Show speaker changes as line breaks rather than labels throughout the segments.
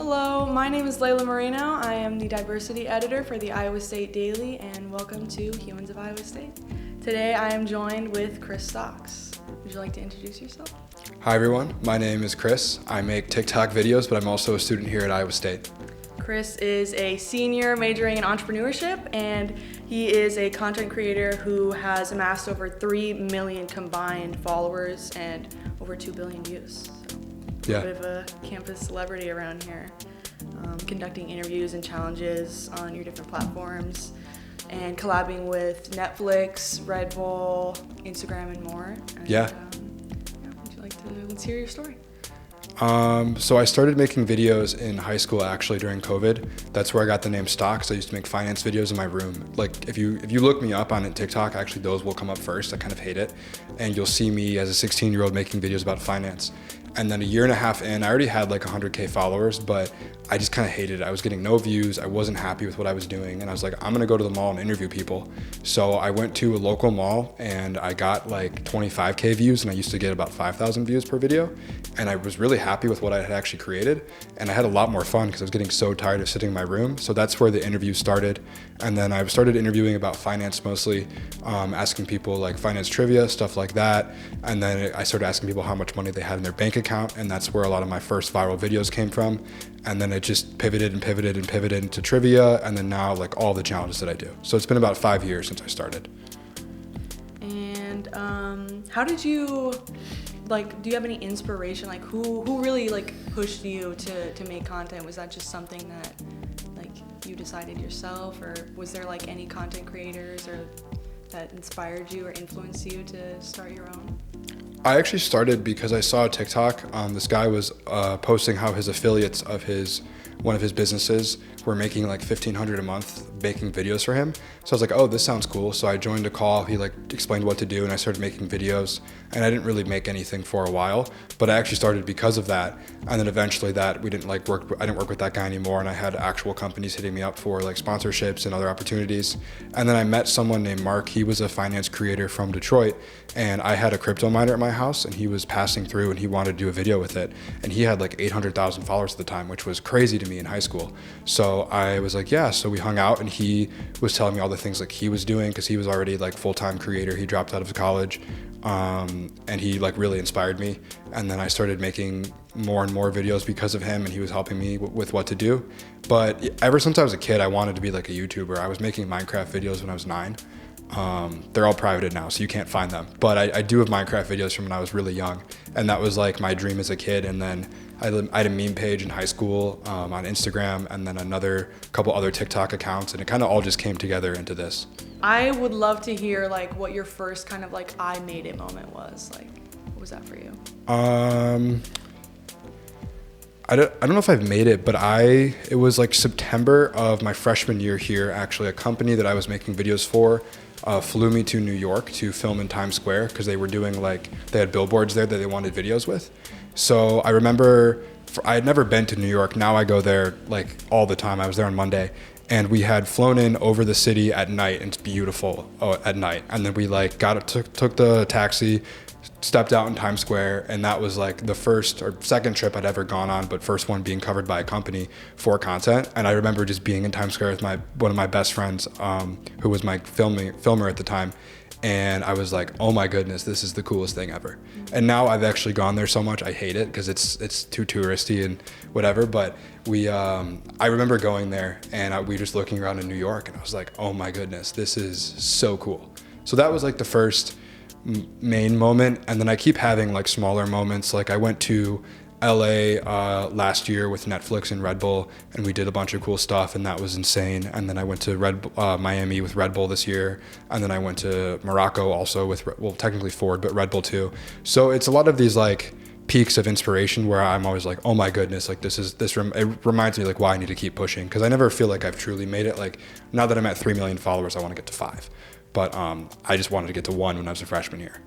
Hello, my name is Layla Moreno. I am the diversity editor for the Iowa State Daily, and welcome to Humans of Iowa State. Today I am joined with Chris Stocks. Would you like to introduce yourself?
Hi everyone, my name is Chris. I make TikTok videos, but I'm also a student here at Iowa State.
Chris is a senior majoring in entrepreneurship, and he is a content creator who has amassed over 3 million combined followers and over 2 billion views. So a bit of a campus celebrity around here, conducting interviews and challenges on your different platforms and collabing with Netflix, Red Bull, Instagram, and more. And, would you like to, let's hear your story.
So I started making videos in high school actually during COVID. That's where I got the name Stocks. I used to make finance videos in my room. Like if you look me up on TikTok, actually those will come up first. I kind of hate it. And you'll see me as a 16-year-old making videos about finance. And then a year and a half in, I already had like 100K followers, but I just kind of hated it. I was getting no views. I wasn't happy with what I was doing. And I was like, I'm gonna go to the mall and interview people. So I went to a local mall and I got like 25K views, and I used to get about 5,000 views per video. And I was really happy with what I had actually created. And I had a lot more fun because I was getting so tired of sitting in my room. So that's where the interview started. And then I started interviewing about finance mostly, asking people like finance trivia, stuff like that. And then I started asking people how much money they had in their bank account. And that's where a lot of my first viral videos came from. And then it just pivoted into trivia. And then now like all the challenges that I do. So it's been about 5 years since I started.
And how did you, like, do you have any inspiration? Like who really like pushed you to make content? Was that just something that like you decided yourself, or was there like any content creators or that inspired you or influenced you to start your own?
I actually started because I saw a TikTok. This guy was posting how his affiliates of one of his businesses were making like $1,500 a month making videos for him. So I was like, oh, this sounds cool. So I joined a call. He like explained what to do, and I started making videos. And I didn't really make anything for a while, but I actually started because of that. And then eventually that I didn't work with that guy anymore, and I had actual companies hitting me up for like sponsorships and other opportunities. And then I met someone named Mark. He was a finance creator from Detroit, and I had a crypto miner at my house, and he was passing through and he wanted to do a video with it. And he had like 800,000 followers at the time, which was crazy to me in high school. So I was like, yeah. So we hung out, and he was telling me all the things like he was doing, because he was already like full-time creator. He dropped out of college, and he like really inspired me. And then I started making more and more videos because of him, and he was helping me with what to do. But ever since I was a kid, I wanted to be like a YouTuber. I was making Minecraft videos when I was 9. They're all privated now, so you can't find them. But I do have Minecraft videos from when I was really young, and that was like my dream as a kid. And then I had a meme page in high school on Instagram, and then couple other TikTok accounts, and it kind of all just came together into this.
I would love to hear like what your first kind of like I made it moment was. Like, what was that for you?
I don't know if I've made it, but it was like September of my freshman year here. Actually, a company that I was making videos for flew me to New York to film in Times Square, because they were doing they had billboards there that they wanted videos with. So I remember I had never been to New York. Now I go there like all the time. I was there on Monday, and we had flown in over the city at night, and it's beautiful at night. And then we like took the taxi, stepped out in Times Square, and that was like the first or second trip I'd ever gone on, but first one being covered by a company for content. And I remember just being in Times Square with one of my best friends, who was my filmer at the time. And I was like, oh my goodness, this is the coolest thing ever. And now I've actually gone there so much, I hate it because it's too touristy and whatever. But I remember going there, and we were just looking around in New York, and I was like, oh my goodness, this is so cool. So that was like the first main moment. And then I keep having like smaller moments. Like I went to LA last year with Netflix and Red Bull, and we did a bunch of cool stuff, and that was insane. And then I went to Miami with Red Bull this year, and then I went to Morocco also with, well, technically Ford, but Red Bull too. So it's a lot of these like peaks of inspiration where I'm always like, oh my goodness, like it reminds me like why I need to keep pushing, because I never feel like I've truly made it. Like now that I'm at 3 million followers, I want to get to 5. But I just wanted to get to 1 when I was a freshman here.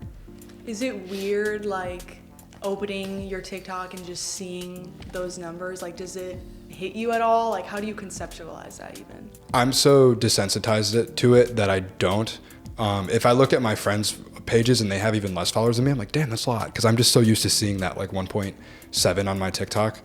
Is it weird like opening your TikTok and just seeing those numbers? Like, does it hit you at all? Like, how do you conceptualize that even?
I'm so desensitized to it that I don't. If I look at my friends' pages and they have even less followers than me, I'm like, damn, that's a lot. Because I'm just so used to seeing that like 1.7 on my TikTok.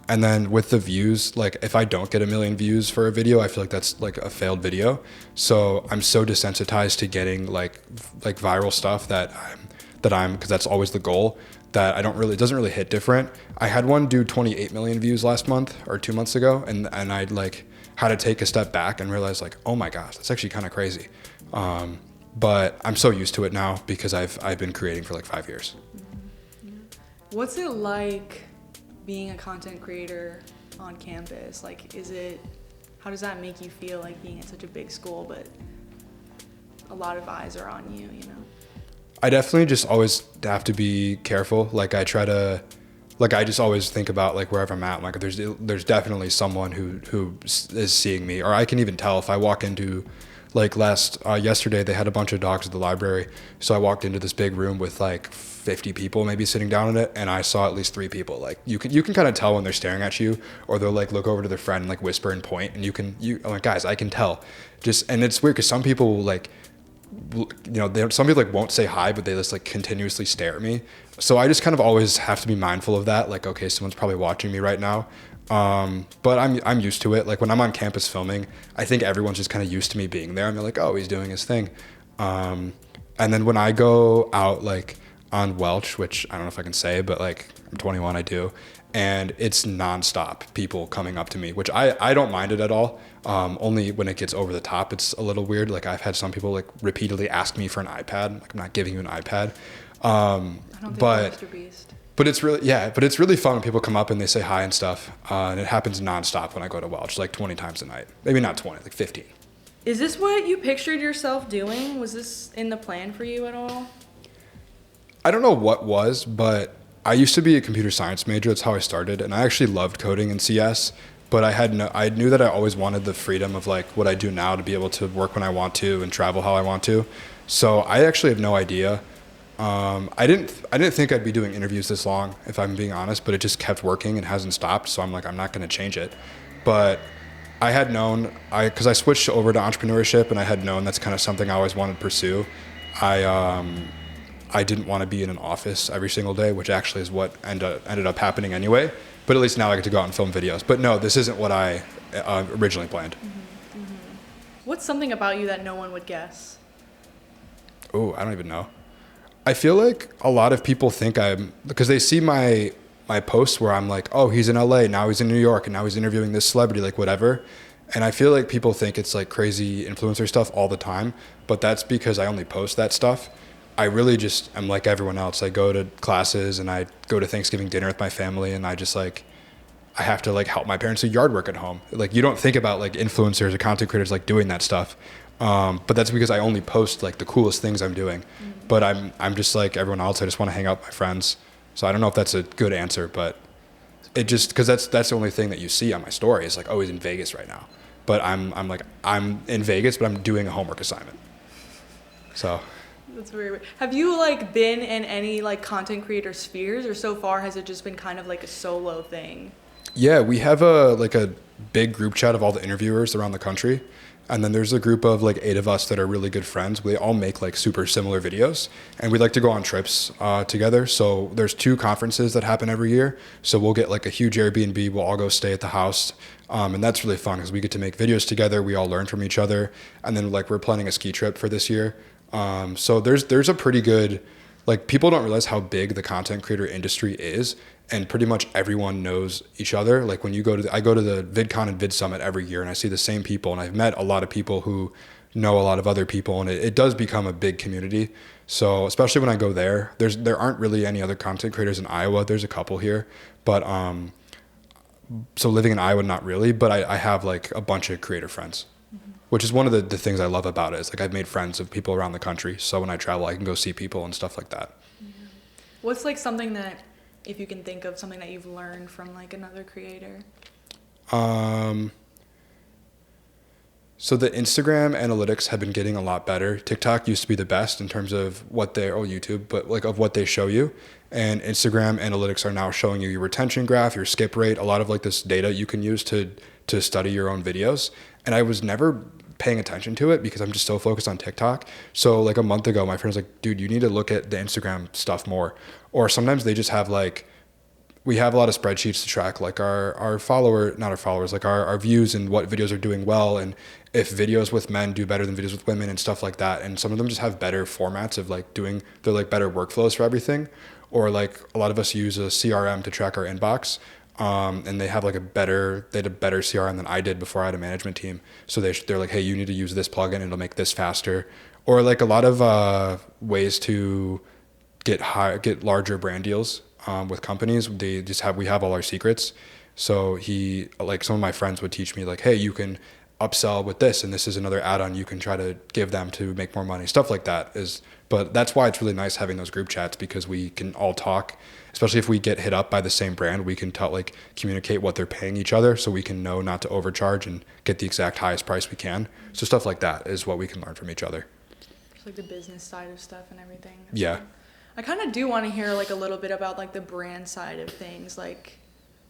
And then with the views, like if I don't get 1 million views for a video, I feel like that's like a failed video. So I'm so desensitized to getting like viral stuff because that's always the goal, that I don't really, it doesn't really hit different. I had one do 28 million views last month or 2 months ago, and I like had to take a step back and realize like, oh my gosh, that's actually kind of crazy. But I'm so used to it now because I've been creating for like 5 years.
What's it like being a content creator on campus? Like, how does that make you feel, like being at such a big school, but a lot of eyes are on you, you know?
I definitely just always have to be careful. Like I just always think about like wherever I'm at, like there's definitely someone who is seeing me, or I can even tell if I walk into, like yesterday they had a bunch of dogs at the library. So I walked into this big room with like 50 people maybe sitting down in it, and I saw at least 3 people. Like you can kind of tell when they're staring at you, or they'll like look over to their friend and like whisper and point, and I'm like, guys, I can tell. And it's weird because some people will like, you know, some people like won't say hi, but they just like continuously stare at me. So I just kind of always have to be mindful of that. Like, okay, someone's probably watching me right now. But I'm used to it. Like when I'm on campus filming, I think everyone's just kind of used to me being there. And they're like, oh, he's doing his thing. And then when I go out like on Welch, which I don't know if I can say, but like I'm 21, I do. And it's nonstop people coming up to me, which I don't mind it at all. Only when it gets over the top, it's a little weird. Like I've had some people like repeatedly ask me for an iPad. Like I'm not giving you an iPad.
I don't think Mr. Beast.
But it's really fun when people come up and they say hi and stuff. And it happens nonstop when I go to Welch, like 20 times a night. Maybe not 20, like 15.
Is this what you pictured yourself doing? Was this in the plan for you at all?
I don't know what was, but I used to be a computer science major. That's how I started. And I actually loved coding in CS. But I knew that I always wanted the freedom of like what I do now, to be able to work when I want to and travel how I want to. So I actually have no idea. I didn't think I'd be doing interviews this long, if I'm being honest, but it just kept working and hasn't stopped. So I'm like, I'm not going to change it. But I had known, because I switched over to entrepreneurship, and I had known that's kind of something I always wanted to pursue. I didn't want to be in an office every single day, which actually is what ended up happening anyway. But at least now I get to go out and film videos. But no, this isn't what I originally planned.
Mm-hmm. Mm-hmm. What's something about you that no one would guess?
Oh, I don't even know. I feel like a lot of people think because they see my posts where I'm like, oh, he's in LA, now he's in New York, and now he's interviewing this celebrity, like whatever. And I feel like people think it's like crazy influencer stuff all the time, but that's because I only post that stuff. I really just am like everyone else. I go to classes and I go to Thanksgiving dinner with my family, and I just like, I have to like help my parents do yard work at home. Like you don't think about like influencers or content creators like doing that stuff. But that's because I only post like the coolest things I'm doing. Mm-hmm. But I'm just like everyone else. I just want to hang out with my friends. So I don't know if that's a good answer, but it just, because that's the only thing that you see on my story is like, oh, he's in Vegas right now. But I'm in Vegas, but I'm doing a homework assignment. So.
That's very weird. Have you like been in any like content creator spheres, or so far has it just been kind of like a solo thing?
Yeah, we have a big group chat of all the interviewers around the country. And then there's a group of like 8 of us that are really good friends. We all make like super similar videos, and we like to go on trips together. So there's 2 conferences that happen every year. So we'll get like a huge Airbnb. We'll all go stay at the house. And that's really fun because we get to make videos together. We all learn from each other. And then like we're planning a ski trip for this year. So there's a pretty good, like people don't realize how big the content creator industry is, and pretty much everyone knows each other. Like when I go to the VidCon and Vid Summit every year, and I see the same people, and I've met a lot of people who know a lot of other people, and it does become a big community. So especially when I go there aren't really any other content creators in Iowa. There's a couple here, but so living in Iowa, not really, but I have like a bunch of creator friends. Which is one of the things I love about it. Is like I've made friends of people around the country. So when I travel, I can go see people and stuff like that.
Mm-hmm. What's like something that, if you can think of something that you've learned from like another creator?
So the Instagram analytics have been getting a lot better. TikTok used to be the best in terms of YouTube, but like of what they show you. And Instagram analytics are now showing you your retention graph, your skip rate, a lot of like this data you can use to study your own videos. And I was never paying attention to it because I'm just so focused on TikTok. So like a month ago, my friend was like, dude, you need to look at the Instagram stuff more. Or sometimes they just have like we have a lot of spreadsheets to track like our follower, not our followers, like our views and what videos are doing well, and if videos with men do better than videos with women and stuff like that. And some of them just have better formats of like doing, they're like better workflows for everything. Or like a lot of us use a CRM to track our inbox. And they have like they had a better CRM than I did before I had a management team. So they're like, hey, you need to use this plugin, it'll make this faster. Or like a lot of ways to get larger brand deals with companies. We have all our secrets. So like some of my friends would teach me like, hey, you can upsell with this, and this is another add-on you can try to give them to make more money. Stuff like that but that's why it's really nice having those group chats, because we can all talk, especially if we get hit up by the same brand, we can communicate what they're paying each other, so we can know not to overcharge and get the exact highest price we can. So stuff like that is what we can learn from each other.
Just like the business side of stuff and everything.
Yeah.
I kind of do want to hear like a little bit about like the brand side of things. Like,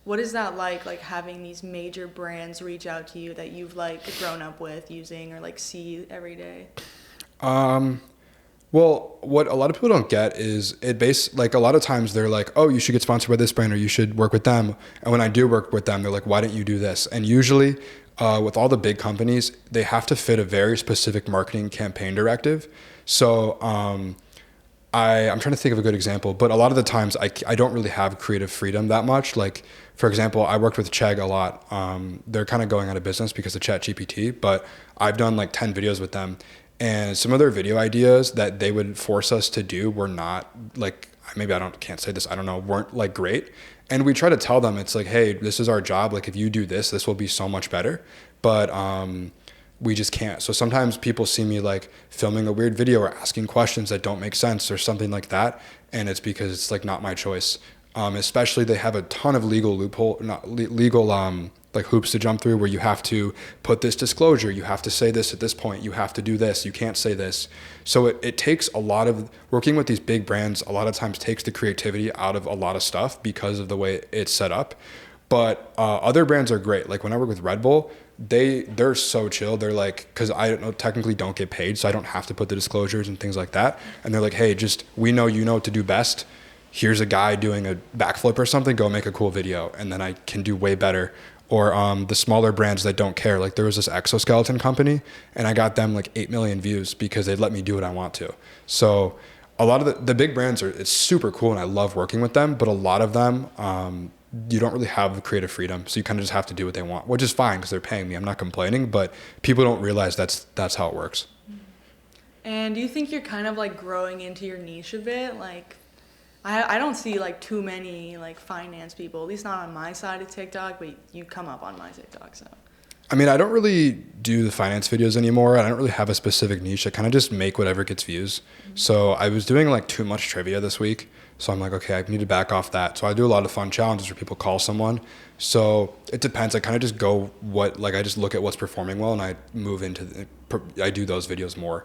what is that like having these major brands reach out to you that you've like grown up with using or like see every day?
Well, what a lot of people don't get is like a lot of times they're like, oh, you should get sponsored by this brand, or you should work with them. And when I do work with them, they're like, why didn't you do this? And usually with all the big companies, they have to fit a very specific marketing campaign directive. So I'm trying to think of a good example, but a lot of the times I don't really have creative freedom that much. Like, for example, I worked with Chegg a lot. They're kind of going out of business because of ChatGPT, but I've done like 10 videos with them. And some of their video ideas that they would force us to do were not like, maybe can't say this, I don't know, weren't like great. And we try to tell them, it's like, hey, this is our job. Like if you do this, this will be so much better. But we just can't. So sometimes people see me like filming a weird video or asking questions that don't make sense or something like that. And it's because it's like not my choice. Especially they have a ton of legal like hoops to jump through, where you have to put this disclosure, you have to say this at this point, you have to do this, you can't say this. So it takes a lot of working with these big brands, a lot of times takes the creativity out of a lot of stuff because of the way it's set up. But other brands are great. Like when I work with Red Bull, they're so chill. They're like, because I technically don't get paid, so I don't have to put the disclosures and things like that. And they're like, hey, we know you know what to do best. Here's a guy doing a backflip or something, go make a cool video, and then I can do way better. Or the smaller brands that don't care. Like there was this exoskeleton company, and I got them like 8 million views because they'd let me do what I want to. So a lot of the big brands it's super cool, and I love working with them, but a lot of them, you don't really have the creative freedom. So you kind of just have to do what they want, which is fine because they're paying me. I'm not complaining, but people don't realize that's how it works.
And do you think you're kind of like growing into your niche a bit? Like, I don't see like too many like finance people, at least not on my side of TikTok, but you come up on my TikTok, so.
I mean, I don't really do the finance videos anymore. I don't really have a specific niche. I kind of just make whatever gets views. Mm-hmm. So I was doing like too much trivia this week. So I'm like, okay, I need to back off that. So I do a lot of fun challenges where people call someone. So it depends. I kind of just go I just look at what's performing well, and I move I do those videos more.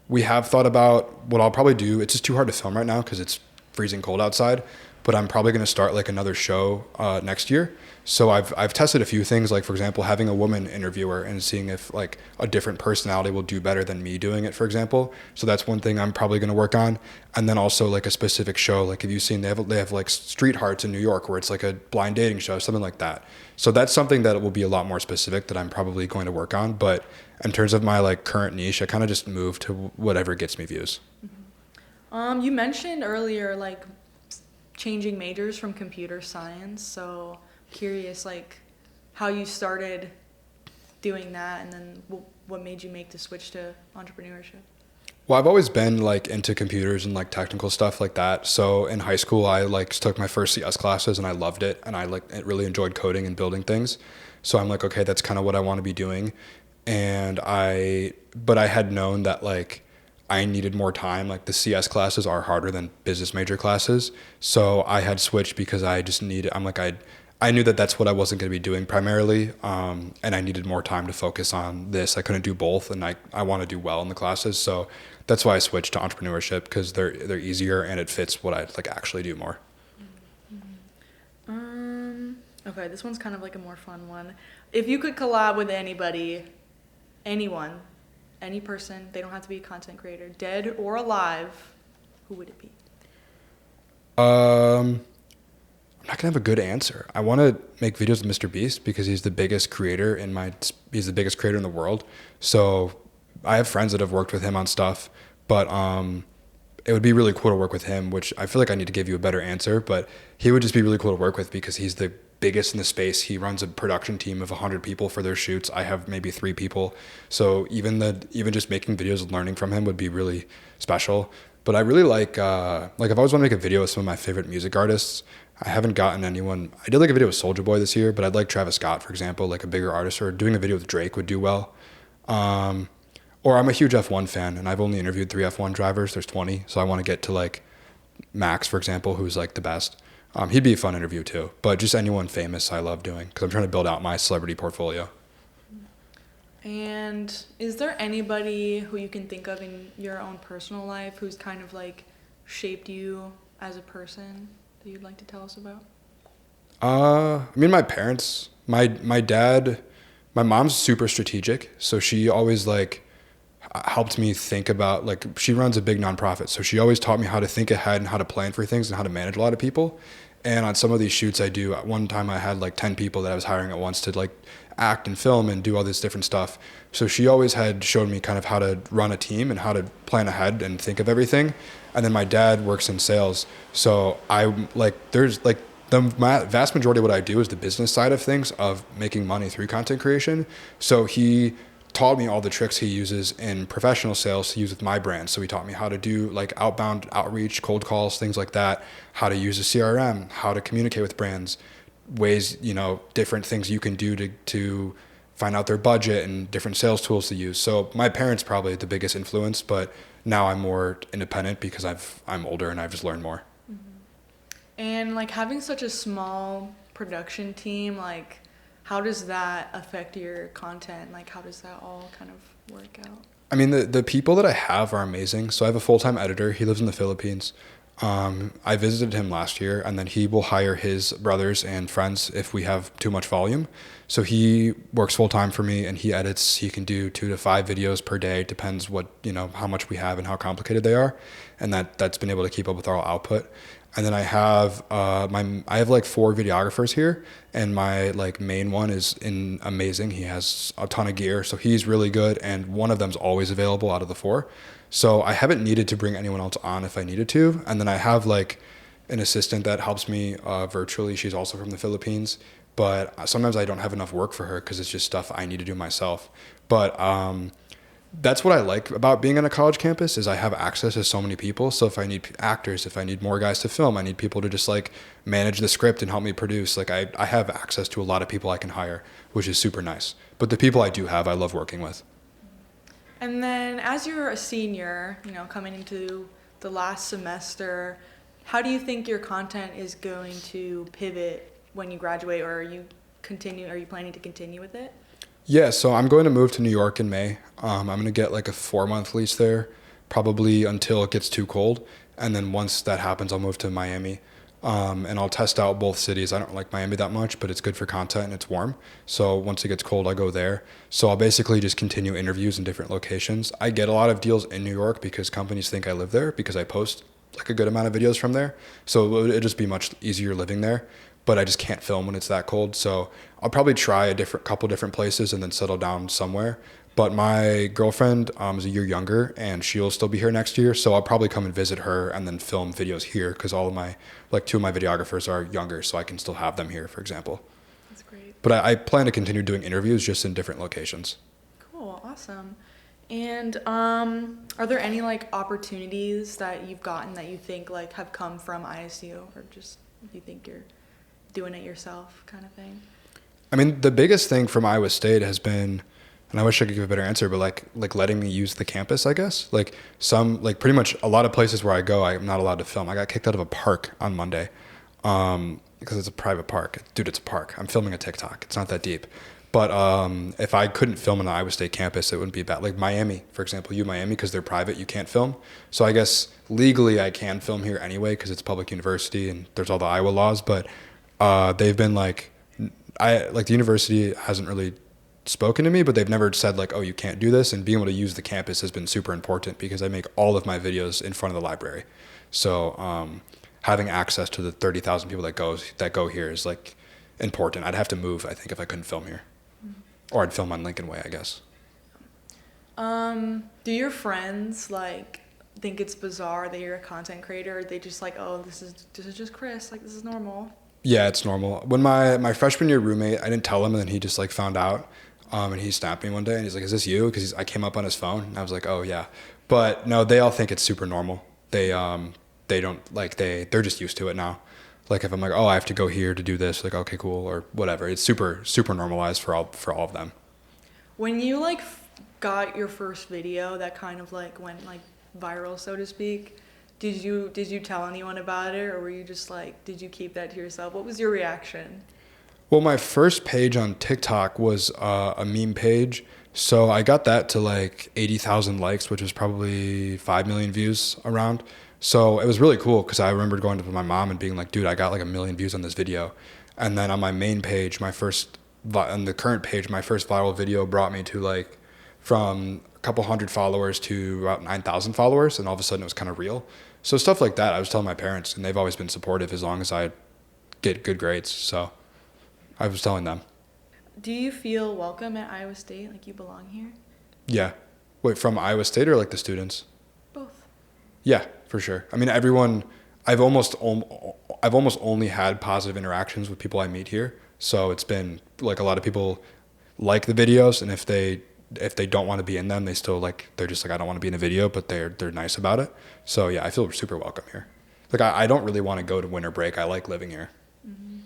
We have thought about what I'll probably do. It's just too hard to film right now because it's freezing cold outside, but I'm probably going to start like another show next year. So I've tested a few things, like for example, having a woman interviewer and seeing if like a different personality will do better than me doing it, for example. So that's one thing I'm probably going to work on. And then also like a specific show, like have you seen, they have like Street Hearts in New York, where it's like a blind dating show, something like that. So that's something that will be a lot more specific that I'm probably going to work on. But in terms of my like current niche, I kind of just move to whatever gets me views.
Mm-hmm. You mentioned earlier like changing majors from computer science. So curious like how you started doing that, and then what made you make the switch to entrepreneurship?
Well, I've always been like into computers and like technical stuff like that. So in high school, I like took my first CS classes and I loved it, and I really enjoyed coding and building things. So I'm like, okay, that's kind of what I want to be doing. But I had known that like I needed more time. Like the CS classes are harder than business major classes. So I had switched because I just I knew that that's what I wasn't going to be doing primarily. And I needed more time to focus on this. I couldn't do both, and I want to do well in the classes. So that's why I switched to entrepreneurship, because they're easier and it fits what I like actually do more.
Okay, this one's kind of like a more fun one. If you could collab with anyone, any person, they don't have to be a content creator, dead or alive, who would it be?
I'm not gonna have a good answer. I want to make videos with Mr. Beast because he's the biggest creator he's the biggest creator in the world. So I have friends that have worked with him on stuff, but it would be really cool to work with him, which I feel like I need to give you a better answer, but he would just be really cool to work with because he's the biggest in the space. He runs a production team of 100 people for their shoots. I have maybe 3 people. So even just making videos and learning from him would be really special. But I really like if I always want to make a video with some of my favorite music artists, I haven't gotten anyone. I did like a video with Soulja Boy this year, but I'd like Travis Scott, for example, like a bigger artist, or doing a video with Drake would do well. Or I'm a huge F1 fan, and I've only interviewed 3 F1 drivers. There's 20, so I want to get to like Max, for example, who's like the best. He'd be a fun interview too. But just anyone famous I love doing because I'm trying to build out my celebrity portfolio.
And is there anybody who you can think of in your own personal life who's kind of like shaped you as a person that you'd like to tell us about?
I mean, my parents, my dad, my mom's super strategic, so she always like helped me think about, like, she runs a big nonprofit, so she always taught me how to think ahead and how to plan for things and how to manage a lot of people. And on some of these shoots I do, at one time I had like 10 people that I was hiring at once to like act and film and do all this different stuff. So she always had showed me kind of how to run a team and how to plan ahead and think of everything. And then my dad works in sales, so I like there's like the vast majority of what I do is the business side of things, of making money through content creation. So he taught me all the tricks he uses in professional sales to use with my brand. So he taught me how to do like outbound outreach, cold calls, things like that, how to use a CRM, how to communicate with brands, ways, different things you can do to find out their budget, and different sales tools to use. So my parents probably the biggest influence, but now I'm more independent because I'm older and I've just learned more.
And like having such a small production team, like how does that affect your content? Like how does that all kind of work out?
I mean, the people that I have are amazing. So I have a full-time editor. He lives in the Philippines. I visited him last year, and then he will hire his brothers and friends if we have too much volume. So he works full-time for me, and he edits. He can do 2 to 5 videos per day. Depends what, how much we have and how complicated they are. And that's been able to keep up with our output. And then I have I have like 4 videographers here, and my like main one is amazing. He has a ton of gear, so he's really good, and one of them's always available out of the 4. So I haven't needed to bring anyone else on if I needed to. And then I have like an assistant that helps me virtually. She's also from the Philippines, but sometimes I don't have enough work for her because it's just stuff I need to do myself. But that's what I like about being on a college campus, is I have access to so many people. So if I need actors, if I need more guys to film, I need people to just like manage the script and help me produce. Like I have access to a lot of people I can hire, which is super nice. But the people I do have, I love working with.
And then as you're a senior, coming into the last semester, how do you think your content is going to pivot when you graduate, or are you planning to continue with it?
Yeah, so I'm going to move to New York in May. I'm going to get like a 4-month lease there, probably until it gets too cold. And then once that happens, I'll move to Miami. And I'll test out both cities. I don't like Miami that much, but it's good for content and it's warm. So once it gets cold, I'll go there. So I'll basically just continue interviews in different locations. I get a lot of deals in New York because companies think I live there because I post like a good amount of videos from there. So it'll just be much easier living there. But I just can't film when it's that cold. So I'll probably try couple different places and then settle down somewhere. But my girlfriend is a year younger, and she'll still be here next year. So I'll probably come and visit her and then film videos here, because all of my, like 2 of my videographers are younger, so I can still have them here, for example.
That's great.
But I plan to continue doing interviews just in different locations.
Cool, awesome. And are there any like opportunities that you've gotten that you think like have come from ISU, or just you think you're doing it yourself kind of thing?
I mean, the biggest thing from Iowa State has been, and I wish I could give a better answer, but like letting me use the campus, I guess. Like pretty much a lot of places where I go, I'm not allowed to film. I got kicked out of a park on Monday because it's a private park. Dude, it's a park. I'm filming a TikTok. It's not that deep. But if I couldn't film on the Iowa State campus, it wouldn't be bad. Like Miami, for example, Miami, because they're private, you can't film. So I guess legally I can film here anyway because it's public university and there's all the Iowa laws. But they've been like the university hasn't really spoken to me, but they've never said like, oh, you can't do this. And being able to use the campus has been super important because I make all of my videos in front of the library. So having access to the 30,000 people that go here is like important. I'd have to move, I think, if I couldn't film here, or I'd film on Lincoln Way, I guess.
Do your friends like think it's bizarre that you're a content creator? Or they just like, oh, this is just Chris, like this is normal?
Yeah, it's normal. When my freshman year roommate, I didn't tell him, and then he just like found out, and he snapped me one day, and he's like, "Is this you?" Because I came up on his phone, and I was like, "Oh yeah," but no, they all think it's super normal. They don't like they're just used to it now. Like if I'm like, "Oh, I have to go here to do this," like, "Okay, cool," or whatever. It's super normalized for all of them.
When you like got your first video that kind of like went like viral, so to speak, did you tell anyone about it, or were you just like, did you keep that to yourself? What was your reaction?
Well, my first page on TikTok was a meme page. So I got that to like 80,000 likes, which was probably 5 million views around. So it was really cool because I remembered going to my mom and being like, dude, I got like 1 million views on this video. And then on my main page, on the current page, my first viral video brought me to like from a couple hundred followers to about 9,000 followers. And all of a sudden it was kind of real. So stuff like that, I was telling my parents, and they've always been supportive as long as I get good grades. So I was telling them.
Do you feel welcome at Iowa State? Like you belong here?
Yeah. Wait, from Iowa State or like the students?
Both.
Yeah, for sure. I mean, everyone, I've almost only had positive interactions with people I meet here. So it's been like a lot of people like the videos, and if they don't want to be in them, they're just like, I don't want to be in a video, but they're nice about it. So yeah, I feel super welcome here. Like I don't really want to go to winter break. I like living here.
Mm-hmm.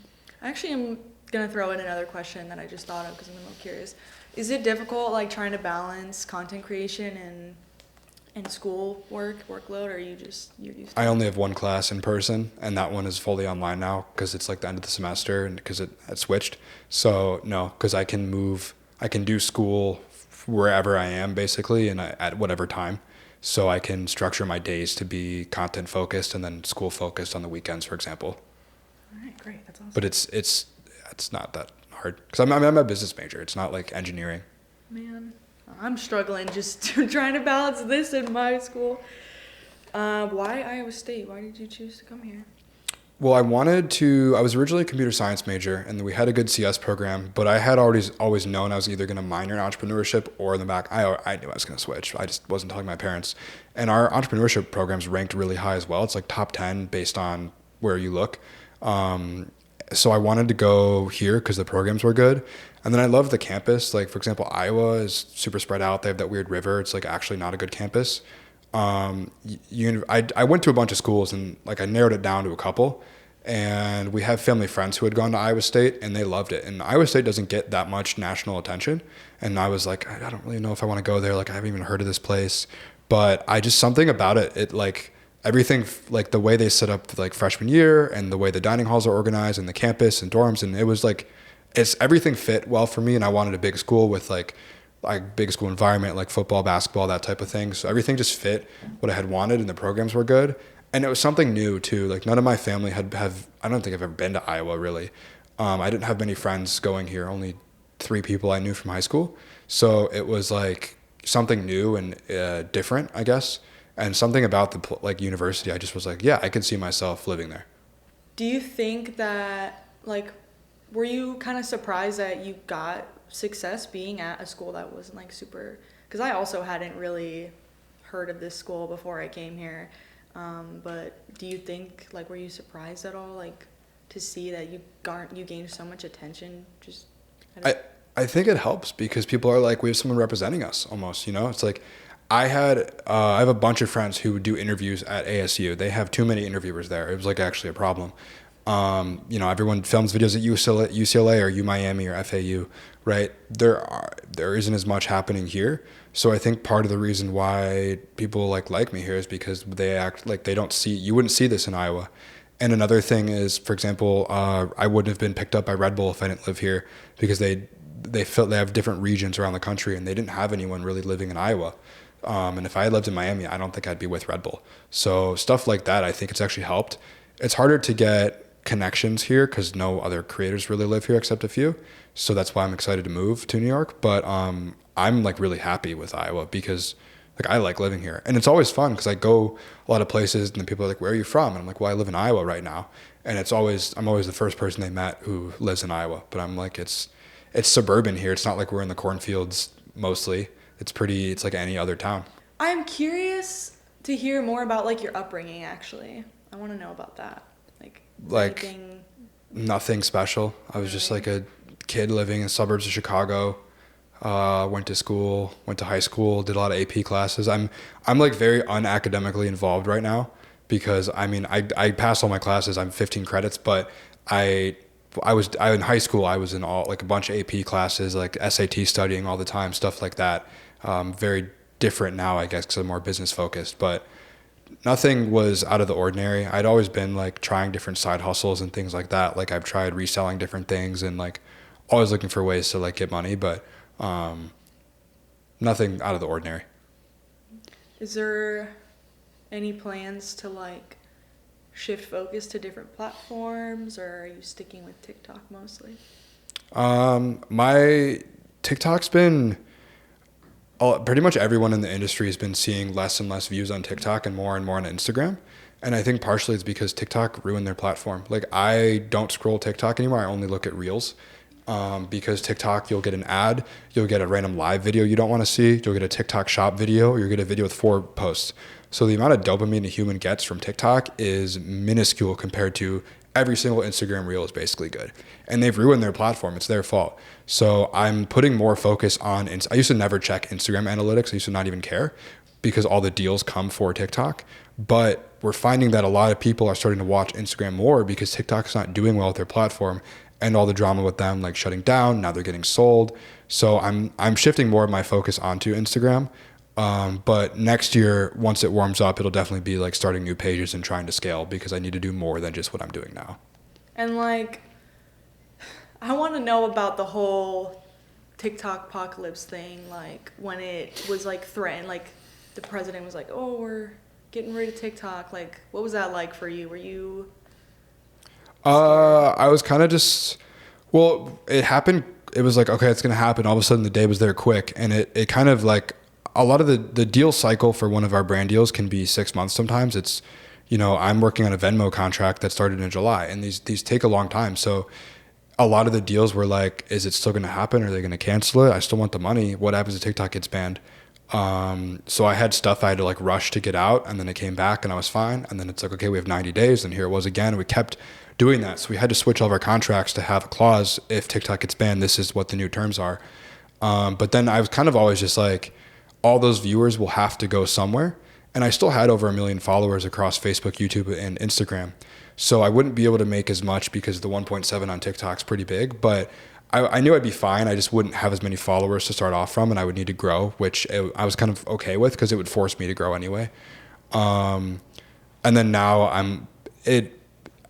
I actually am gonna throw in another question that I just thought of because I'm a little curious. Is it difficult like trying to balance content creation and school workload, or you're used to
I
it?
only have one class in person, and that one is fully online now because it's like the end of the semester and because it switched. So no, because I can do school wherever I am basically, and at whatever time. So I can structure my days to be content focused and then school focused on the weekends, for example.
All right, great, that's awesome.
But it's not that hard because I'm a business major. It's not like engineering.
Man, I'm struggling just trying to balance this in my school. Why Iowa State? Why did you choose to come here?
Well, I was originally a computer science major, and we had a good CS program, but I had always known I was either going to minor in entrepreneurship or in the back. I knew I was going to switch. I just wasn't telling my parents. And our entrepreneurship program's ranked really high as well. It's like top 10 based on where you look. So I wanted to go here because the programs were good. And then I love the campus. Like, for example, Iowa is super spread out. They have that weird river. It's like actually not a good campus. I went to a bunch of schools, and like I narrowed it down to a couple, and we have family friends who had gone to Iowa State and they loved it. And Iowa State doesn't get that much national attention. And I was like, I don't really know if I want to go there. Like I haven't even heard of this place, but something about it like everything, like the way they set up like freshman year and the way the dining halls are organized and the campus and dorms. And it was like, everything fit well for me. And I wanted a big school with like big school environment, like football, basketball, that type of thing. So everything just fit what I had wanted, and the programs were good. And it was something new too. Like none of my family have I don't think I've ever been to Iowa really. I didn't have many friends going here, only 3 people I knew from high school. So it was like something new and different, I guess. And something about the university, I just was like, yeah, I could see myself living there.
Do you think that, like, were you kind of surprised that you got success being at a school that wasn't like super, because I also hadn't really heard of this school before I came here, but do you think, like, were you surprised at all, like, to see that you gained so much attention? Just
I think it helps because people are like, we have someone representing us almost, you know. It's like I have a bunch of friends who do interviews at ASU. They have too many interviewers there. It was like actually a problem. Everyone films videos at UCLA or UMiami or FAU, right? There isn't as much happening here. So I think part of the reason why people like me here is because they act like you wouldn't see this in Iowa. And another thing is, for example, I wouldn't have been picked up by Red Bull if I didn't live here because they have different regions around the country and they didn't have anyone really living in Iowa. And if I had lived in Miami, I don't think I'd be with Red Bull. So stuff like that, I think it's actually helped. It's harder to get connections here because no other creators really live here except a few. So that's why I'm excited to move to New York. But I'm like really happy with Iowa because Like I like living here, and it's always fun because I go a lot of places and then people are like, where are you from? And I'm like, well, I live in Iowa right now. And I'm always the first person they met who lives in Iowa, but I'm like, it's suburban here. It's not like we're in the cornfields mostly. It's like any other town.
I'm curious to hear more about like your upbringing actually. I want to know about that. Like,
Like
anything.
nothing special. I was just like a kid living in the suburbs of Chicago. Went to school, went to high school, did a lot of AP classes. I'm like very unacademically involved right now because I mean I passed all my classes. I'm 15 credits, but I in high school I was in all like a bunch of AP classes, like SAT studying all the time, stuff like that. Very different now, I guess, because I'm more business focused, but nothing was out of the ordinary. I'd always been like trying different side hustles and things like that. Like I've tried reselling different things and like always looking for ways to like get money, but nothing out of the ordinary.
Is there any plans to like shift focus to different platforms, or are you sticking with TikTok mostly?
My TikTok's been pretty much everyone in the industry has been seeing less and less views on TikTok and more on Instagram. And I think partially it's because TikTok ruined their platform. Like I don't scroll TikTok anymore. I only look at Reels. Because TikTok, you'll get an ad, you'll get a random live video you don't want to see, you'll get a TikTok shop video, or you'll get a video with 4 posts. So the amount of dopamine a human gets from TikTok is minuscule compared to every single Instagram reel is basically good. And they've ruined their platform. It's their fault. So I'm putting more focus on, I used to never check Instagram analytics. I used to not even care because all the deals come for TikTok. But we're finding that a lot of people are starting to watch Instagram more because TikTok's not doing well with their platform and all the drama with them like shutting down. Now they're getting sold. So I'm shifting more of my focus onto Instagram. But next year, once it warms up, it'll definitely be like starting new pages and trying to scale because I need to do more than just what I'm doing now.
And like, I want to know about the whole TikTok apocalypse thing. Like when it was like threatened, like the president was like, "Oh, we're getting rid of TikTok." Like, what was that like for you? Were you?
I was kind of just, well, it happened. It was like, okay, it's going to happen. All of a sudden the day was there quick. And it kind of like a lot of the deal cycle for one of our brand deals can be 6 months. Sometimes it's, I'm working on a Venmo contract that started in July and these take a long time. So a lot of the deals were like, is it still going to happen? Are they going to cancel it? I still want the money. What happens if TikTok gets banned? So I had stuff I had to like rush to get out and then it came back and I was fine. And then it's like, okay, we have 90 days and here it was again. And we kept doing that. So we had to switch all of our contracts to have a clause. If TikTok gets banned, this is what the new terms are. But then I was kind of always just like, all those viewers will have to go somewhere. And I still had over 1 million followers across Facebook, YouTube, and Instagram. So I wouldn't be able to make as much because the 1.7 on TikTok's pretty big, but I knew I'd be fine. I just wouldn't have as many followers to start off from and I would need to grow, which I was kind of okay with because it would force me to grow anyway. And then now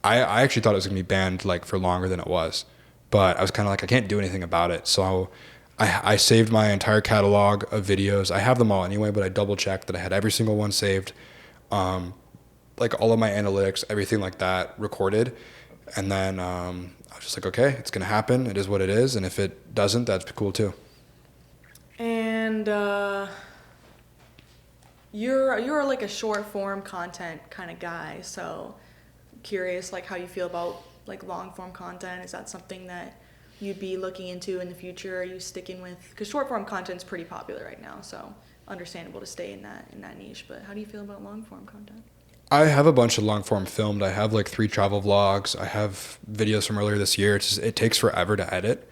I actually thought it was going to be banned like for longer than it was, but I was kind of like, I can't do anything about it. So I saved my entire catalog of videos. I have them all anyway, but I double checked that I had every single one saved. Like all of my analytics, everything like that recorded. And then I was just like, okay, it's going to happen. It is what it is. And if it doesn't, that's cool too.
And you're like a short form content kind of guy. So curious like how you feel about like long form content. Is that something that you'd be looking into in the future? Are you sticking with, because short form content is pretty popular right now, so understandable to stay in that niche, but how do you feel about long form content?
I have a bunch of long form filmed. I have like 3 travel vlogs. I have videos from earlier this year. It takes forever to edit.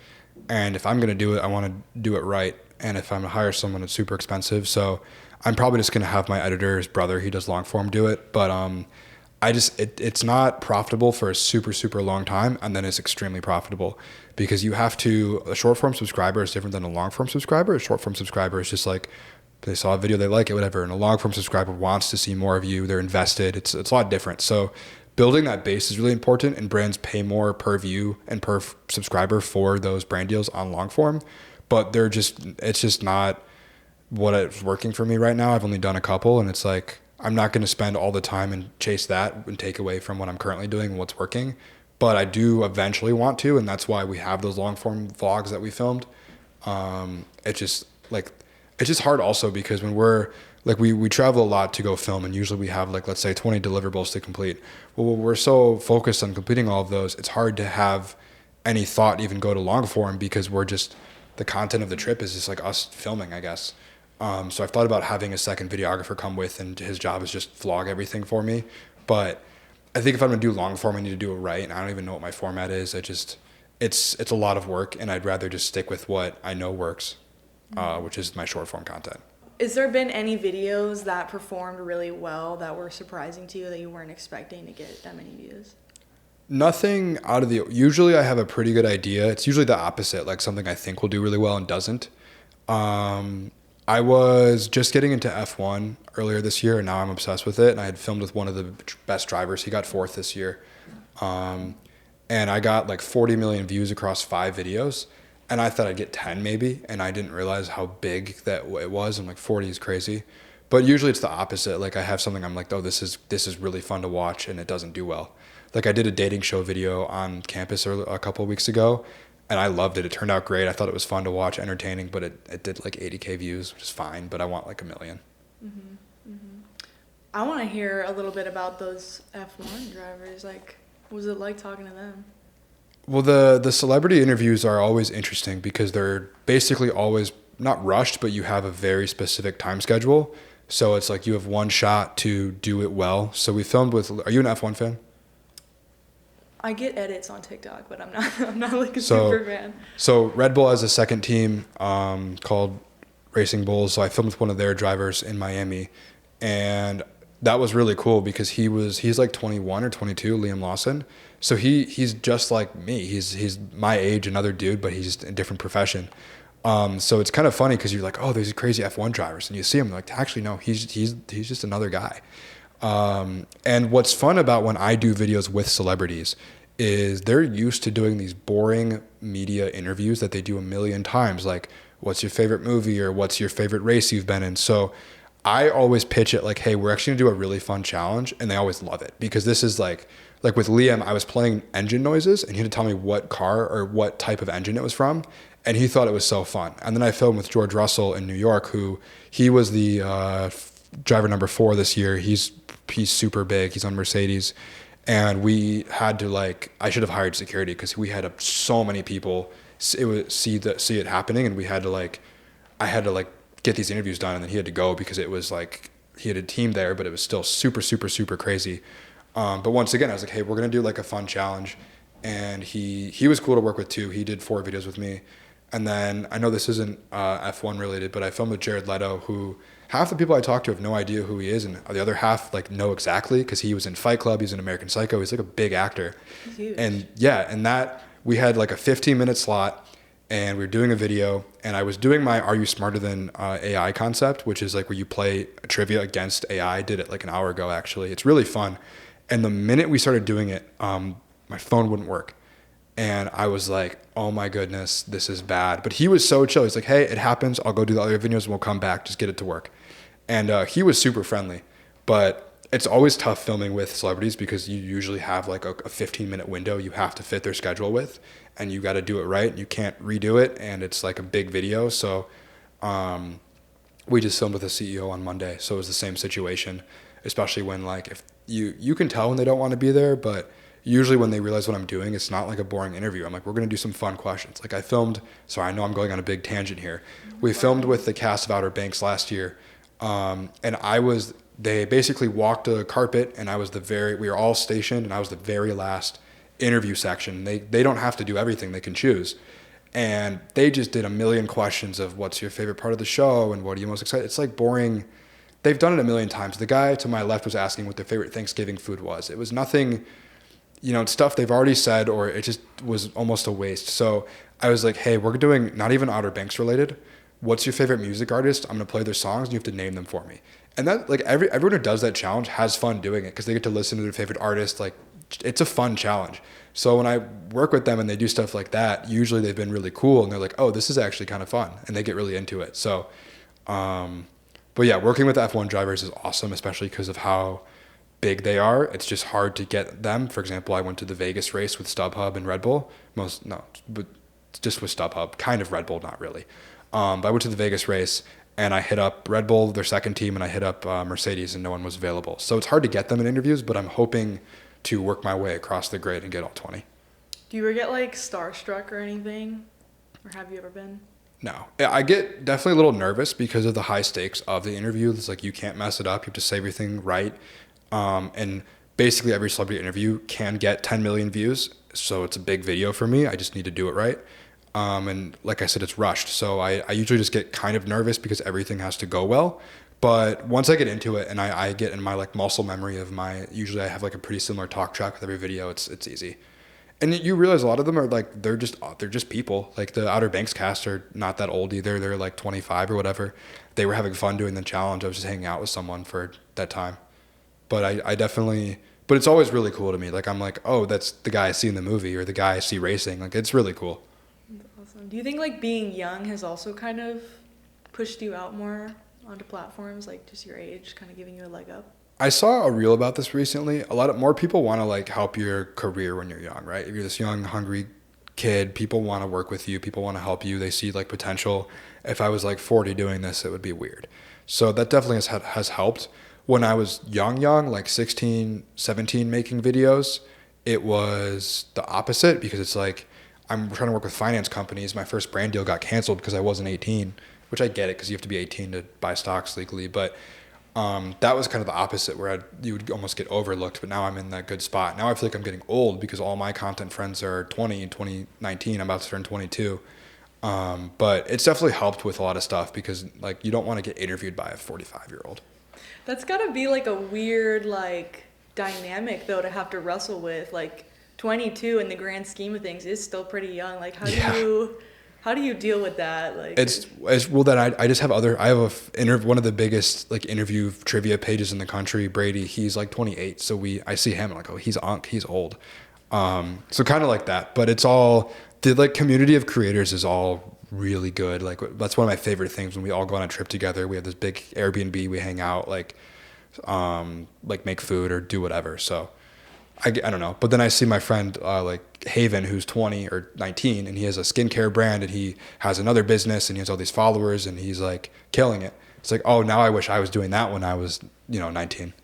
And if I'm going to do it, I want to do it right. And if I'm going to hire someone, it's super expensive. So I'm probably just going to have my editor's brother, he does long form, do it. But it's not profitable for a super, super long time. And then it's extremely profitable because a short form subscriber is different than a long form subscriber. A short form subscriber is just like, they saw a video, they like it, whatever. And a long form subscriber wants to see more of you. They're invested. It's a lot different. So building that base is really important, and brands pay more per view and per subscriber for those brand deals on long form. But it's just not what is working for me right now. I've only done a couple, and it's like, I'm not going to spend all the time and chase that and take away from what I'm currently doing and what's working. But I do eventually want to, and that's why we have those long form vlogs that we filmed. It's just hard also because when we're like we travel a lot to go film, and usually we have like, let's say 20 deliverables to complete. Well, we're so focused on completing all of those, it's hard to have any thought even go to long form, because we're just, the content of the trip is just like us filming, I guess. So I've thought about having a second videographer come with, and his job is just vlog everything for me. But I think if I'm gonna do long form, I need to do it right, and I don't even know what my format is. It's a lot of work, and I'd rather just stick with what I know works, which is my short form content.
Is there been any videos that performed really well that were surprising to you that you weren't expecting to get that many views?
Nothing out of the, usually I have a pretty good idea. It's usually the opposite, like something I think will do really well and doesn't. I was just getting into F1 earlier this year, and now I'm obsessed with it. And I had filmed with one of the best drivers. He got 4th this year. And I got like 40 million views across 5 videos. And I thought I'd get 10 maybe. And I didn't realize how big that it was. I'm like, 40 is crazy. But usually it's the opposite. Like I have something I'm like, oh, this is really fun to watch, and it doesn't do well. Like I did a dating show video on campus a couple of weeks ago, and I loved it. It turned out great. I thought it was fun to watch, entertaining, but it did like 80K views, which is fine, but I want like 1 million.
I want to hear a little bit about those F1 drivers. Like, what was it like talking to them?
Well, the celebrity interviews are always interesting because they're basically always not rushed, but you have a very specific time schedule. So it's like you have one shot to do it well. So we filmed with, are you an F1 fan?
I get edits on TikTok, but I'm not like a super fan.
So Red Bull has a second team called Racing Bulls. So I filmed with one of their drivers in Miami, and that was really cool because he's like 21 or 22, Liam Lawson. So he's just like me. He's my age, another dude, but he's just in a different profession. So it's kind of funny because you're like, oh, there's crazy F1 drivers, and you see him like, actually no, he's just another guy. And what's fun about when I do videos with celebrities is they're used to doing these boring media interviews that they do a million times, like what's your favorite movie or what's your favorite race you've been in. So I always pitch it like, hey, we're actually gonna do a really fun challenge, and they always love it because this is like with Liam, I was playing engine noises and he had to tell me what car or what type of engine it was from, and he thought it was so fun. And then I filmed with George Russell in New York, who he was the driver number 4 this year. He's super big. He's on Mercedes. And we had to I should have hired security because we had so many people see it happening, and I had to get these interviews done, and then he had to go because it was like he had a team there, but it was still super, super, super crazy. But once again, I was like, hey, we're gonna do like a fun challenge, and he was cool to work with too. He did 4 videos with me, and then I know this isn't F1 related, but I filmed with Jared Leto, who half the people I talk to have no idea who he is, and the other half know exactly because he was in Fight Club, he's in American Psycho, he's like a big actor.
He's huge.
And yeah, and that we had like a 15-minute slot, and we were doing a video, and I was doing my Are You Smarter Than AI concept, which is like where you play trivia against AI. I did it like an hour ago actually. It's really fun. And the minute we started doing it, my phone wouldn't work. And I was like, oh my goodness, this is bad. But he was so chill. He's like, hey, it happens. I'll go do the other videos and we'll come back. Just get it to work. And he was super friendly. But it's always tough filming with celebrities because you usually have like a 15-minute window you have to fit their schedule with. And you got to do it right. You can't redo it. And it's like a big video. So we just filmed with the CEO on Monday. So it was the same situation, especially when if you can tell when they don't want to be there, but usually when they realize what I'm doing, it's not like a boring interview. I'm like, we're going to do some fun questions. Like I filmed, sorry, I know I'm going on a big tangent here. We filmed with the cast of Outer Banks last year. And they basically walked a carpet, and we were all stationed, and I was the very last interview section. They don't have to do everything, they can choose. And they just did a million questions of what's your favorite part of the show and what are you most excited. It's like boring. They've done it a million times. The guy to my left was asking what their favorite Thanksgiving food was. It was nothing, it's stuff they've already said, or it just was almost a waste. So I was like, hey, we're doing not even Outer Banks related. What's your favorite music artist? I'm going to play their songs and you have to name them for me. And that everyone who does that challenge has fun doing it because they get to listen to their favorite artist. It's a fun challenge. So when I work with them and they do stuff like that, usually they've been really cool and they're like, oh, this is actually kind of fun. And they get really into it. So, but yeah, working with F1 drivers is awesome, especially because of how big they are. It's just hard to get them. For example, I went to the Vegas race with StubHub and Red Bull. But just with StubHub, kind of Red Bull, not really. But I went to the Vegas race, and I hit up Red Bull, their second team, and I hit up Mercedes, and no one was available. So it's hard to get them in interviews, but I'm hoping to work my way across the grid and get all 20.
Do you ever get like starstruck or anything? Or have you ever been?
No, I get definitely a little nervous because of the high stakes of the interview. It's like you can't mess it up. You have to say everything right. And basically every celebrity interview can get 10 million views. So it's a big video for me. I just need to do it right. And like I said, it's rushed. So I usually just get kind of nervous because everything has to go well. But once I get into it and I get in my like muscle memory of usually I have like a pretty similar talk track with every video. It's easy. And you realize a lot of them are like, they're just people. Like the Outer Banks cast are not that old either. They're like 25 or whatever. They were having fun doing the challenge. I was just hanging out with someone for that time. But I definitely, but it's always really cool to me. Like I'm like, oh, that's the guy I see in the movie or the guy I see racing. Like it's really cool.
That's awesome. Do you think like being young has also kind of pushed you out more onto platforms, like just your age kind of giving you a leg up?
I saw a reel about this recently. A lot of more people want to like help your career when you're young, right? If you're this young, hungry kid, people want to work with you. People want to help you. They see like potential. If I was like 40 doing this, it would be weird. So that definitely has helped. When I was young, like 16, 17 making videos, it was the opposite because it's like I'm trying to work with finance companies. My first brand deal got canceled because I wasn't 18, which I get it because you have to be 18 to buy stocks legally. But that was kind of the opposite where you would almost get overlooked, but now I'm in that good spot. Now I feel like I'm getting old because all my content friends are 20 in 2019. I'm about to turn 22. But it's definitely helped with a lot of stuff because like you don't want to get interviewed by a 45-year-old.
That's gotta be like a weird like dynamic though to have to wrestle with. Like 22 in the grand scheme of things is still pretty young. Like how do you deal with that? Like
it's well then I just have one of the biggest like interview trivia pages in the country, Brady. He's like 28, so I see him and like, oh, he's old. So kind of like that, but it's all the like community of creators is all really good. Like that's one of my favorite things when we all go on a trip together. We have this big Airbnb, we hang out, like make food or do whatever. So I don't know. But then I see my friend like Haven, who's 20 or 19, and he has a skincare brand, and he has another business, and he has all these followers, and he's like killing it. It's like, oh, now I wish I was doing that when I was, 19.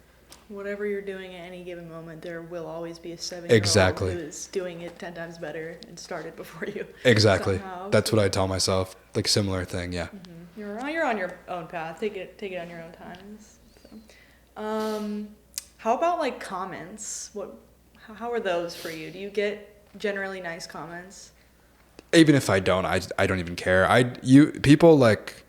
Whatever you're doing at any given moment, there will always be a 7-year-old
Exactly.
who's doing it 10 times better and started before you.
Exactly.
Somehow.
That's what I tell myself. Like similar thing, yeah.
Mm-hmm. You're on your own path. Take it on your own times. So, how about like comments? How are those for you? Do you get generally nice comments?
Even if I don't, I don't even care. People like,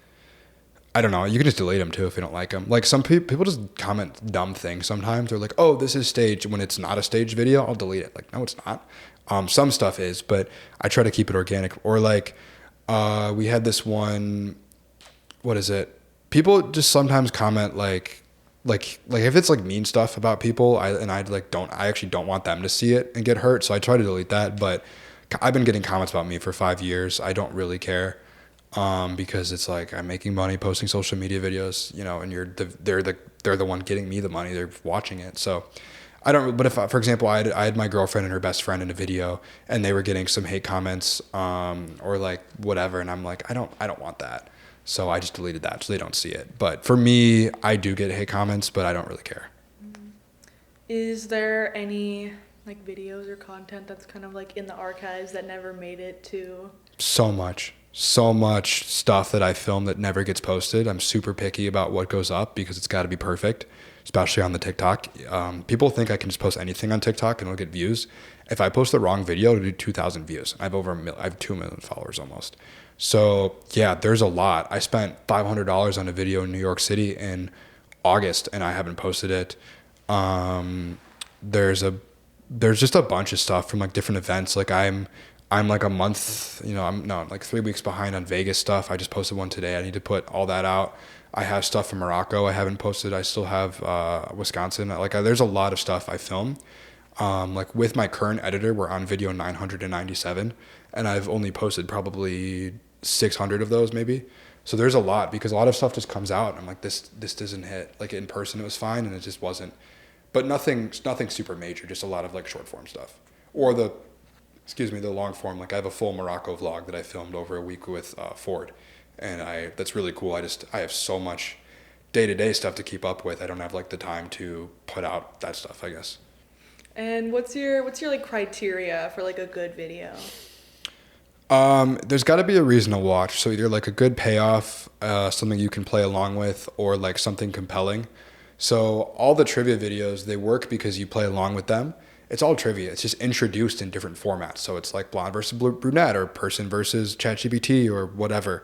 I don't know. You can just delete them too if you don't like them. Like some people just comment dumb things sometimes. They're like, "Oh, this is staged." When it's not a staged video, I'll delete it. Like, no, it's not. Some stuff is, but I try to keep it organic. Or like, we had this one. What is it? People just sometimes comment like if it's like mean stuff about people, I actually don't want them to see it and get hurt. So I try to delete that. But I've been getting comments about me for 5 years. I don't really care. Because it's like I'm making money posting social media videos, and they're the one getting me the money. They're watching it. So I don't, but if, for example, I had my girlfriend and her best friend in a video and they were getting some hate comments, or like whatever. And I'm like, I don't want that. So I just deleted that so they don't see it. But for me, I do get hate comments, but I don't really care.
Is there any like videos or content that's kind of like in the archives that never made it to?
So much stuff that I film that never gets posted. I'm super picky about what goes up because it's got to be perfect, especially on the TikTok. People think I can just post anything on TikTok and it'll get views. If I post the wrong video, it'll do 2,000 views. I have 2 million followers almost. So yeah, there's a lot. I spent $500 on a video in New York City in August and I haven't posted it. There's just a bunch of stuff from like different events. Like I'm like a month, I'm like 3 weeks behind on Vegas stuff. I just posted one today. I need to put all that out. I have stuff from Morocco I haven't posted. I still have Wisconsin. There's a lot of stuff I film. Like with my current editor, we're on video 997, and I've only posted probably 600 of those maybe. So there's a lot because a lot of stuff just comes out. And I'm like, this doesn't hit. Like in person, it was fine, and it just wasn't. But nothing super major. Just a lot of like short form stuff, or the long form. Like I have a full Morocco vlog that I filmed over a week with Ford, and that's really cool. I have so much day-to-day stuff to keep up with. I don't have like the time to put out that stuff, I guess.
And what's your like criteria for like a good video?
There's got to be a reason to watch. So either like a good payoff, something you can play along with, or like something compelling. So all the trivia videos, they work because you play along with them. It's all trivia. It's just introduced in different formats. So it's like blonde versus brunette, or person versus ChatGPT, or whatever.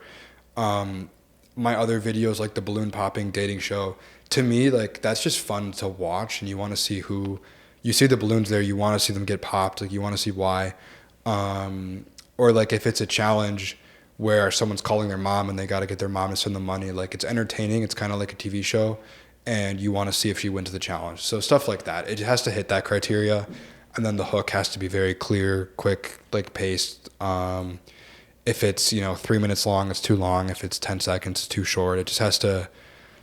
My other videos, like the balloon popping dating show, to me, like that's just fun to watch, and you want to see who, you see the balloons there, you want to see them get popped, like you want to see why. Or like if it's a challenge where someone's calling their mom and they got to get their mom to send them money, like it's entertaining. It's kind of like a TV show, and you want to see if she wins the challenge. So stuff like that. It has to hit that criteria, and then the hook has to be very clear, quick, like paced. If it's 3 minutes long, it's too long. If it's 10 seconds, it's too short. It just has to,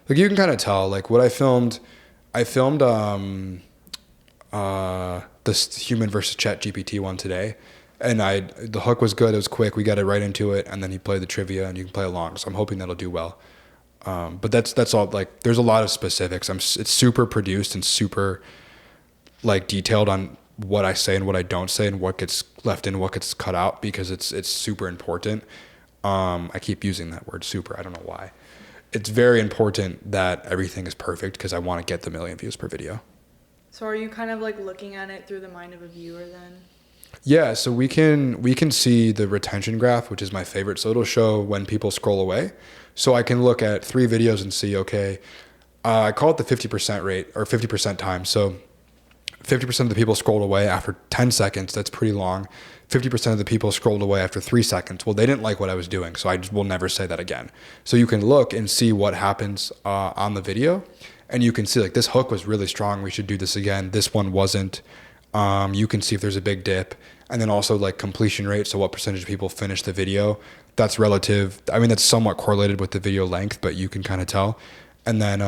like, you can kind of tell. Like what I filmed this human versus ChatGPT one today, and the hook was good. It was quick. We got it right into it, and then he played the trivia, and you can play along. So I'm hoping that'll do well. But that's all. Like, there's a lot of specifics. It's super produced and super like detailed on what I say and what I don't say, and what gets left in, what gets cut out, because it's super important. I keep using that word super. I don't know why. It's very important that everything is perfect, because I want to get the 1 million views per video.
So are you kind of like looking at it through the mind of a viewer then?
Yeah, so we can see the retention graph, which is my favorite. So it'll show when people scroll away. So I can look at 3 videos and see, okay, I call it the 50% rate, or 50% time. So 50% of the people scrolled away after 10 seconds. That's pretty long. 50% of the people scrolled away after 3 seconds. Well, they didn't like what I was doing, so I just will never say that again. So you can look and see what happens on the video, and you can see like this hook was really strong. We should do this again. This one wasn't. You can see if there's a big dip, and then also like completion rate. So what percentage of people finish the video? That's relative. I mean, that's somewhat correlated with the video length, but you can kind of tell. And then,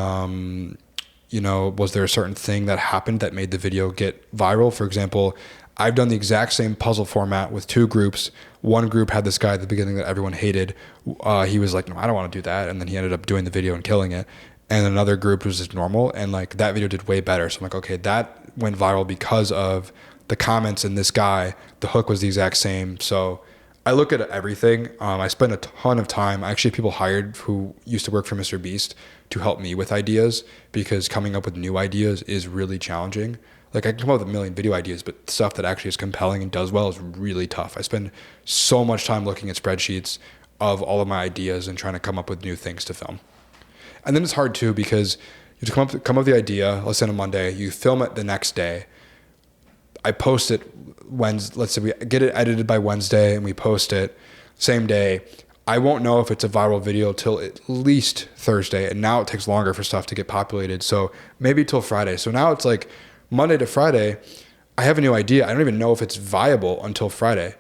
was there a certain thing that happened that made the video get viral? For example, I've done the exact same puzzle format with 2 groups. One group had this guy at the beginning that everyone hated. He was like, no, I don't want to do that. And then he ended up doing the video and killing it. And another group was just normal, and like that video did way better. So I'm like, okay, that went viral because of the comments and this guy. The hook was the exact same. So I look at everything. I spend a ton of time. Actually, people hired who used to work for Mr. Beast to help me with ideas, because coming up with new ideas is really challenging. Like I can come up with 1 million video ideas, but stuff that actually is compelling and does well is really tough. I spend so much time looking at spreadsheets of all of my ideas and trying to come up with new things to film. And then it's hard too, because you have to come up with the idea, let's say on a Monday, you film it the next day. I post it Wednesday, let's say we get it edited by Wednesday and we post it same day. I won't know if it's a viral video till at least Thursday, and now it takes longer for stuff to get populated. So maybe till Friday. So now it's like Monday to Friday, I have a new idea. I don't even know if it's viable until Friday.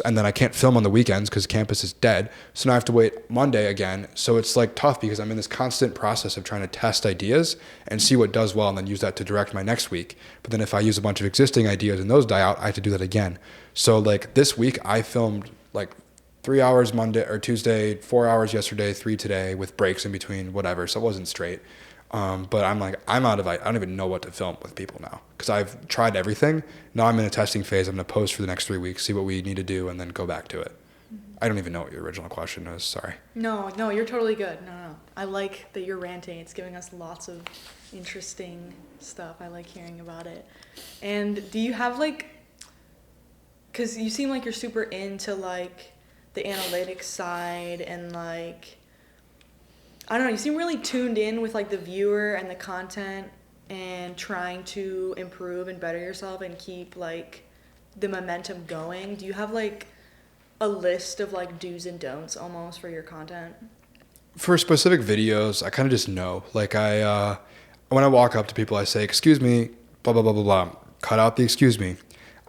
And then I can't film on the weekends because campus is dead. So now I have to wait Monday again. So it's like tough, because I'm in this constant process of trying to test ideas and see what does well, and then use that to direct my next week. But then if I use a bunch of existing ideas and those die out, I have to do that again. So like this week I filmed like 3 hours Monday or Tuesday, 4 hours yesterday, 3 today, with breaks in between, whatever. So it wasn't straight. But I'm out of, I don't even know what to film with people now, because I've tried everything. Now I'm in a testing phase. I'm going to post for the next 3 weeks, see what we need to do, and then go back to it. Mm-hmm. I don't even know what your original question was. Sorry. No,
you're totally good. No. I like that you're ranting. It's giving us lots of interesting stuff. I like hearing about it. And do you have because you seem like you're super into like the analytics side, and like, I don't know, you seem really tuned in with like the viewer and the content, and trying to improve and better yourself and keep like the momentum going. Do you have like a list of like do's and don'ts almost for your content?
For specific videos, I kind of just know. Like when I walk up to people, I say, excuse me, blah, blah, blah, blah, blah. Cut out the excuse me.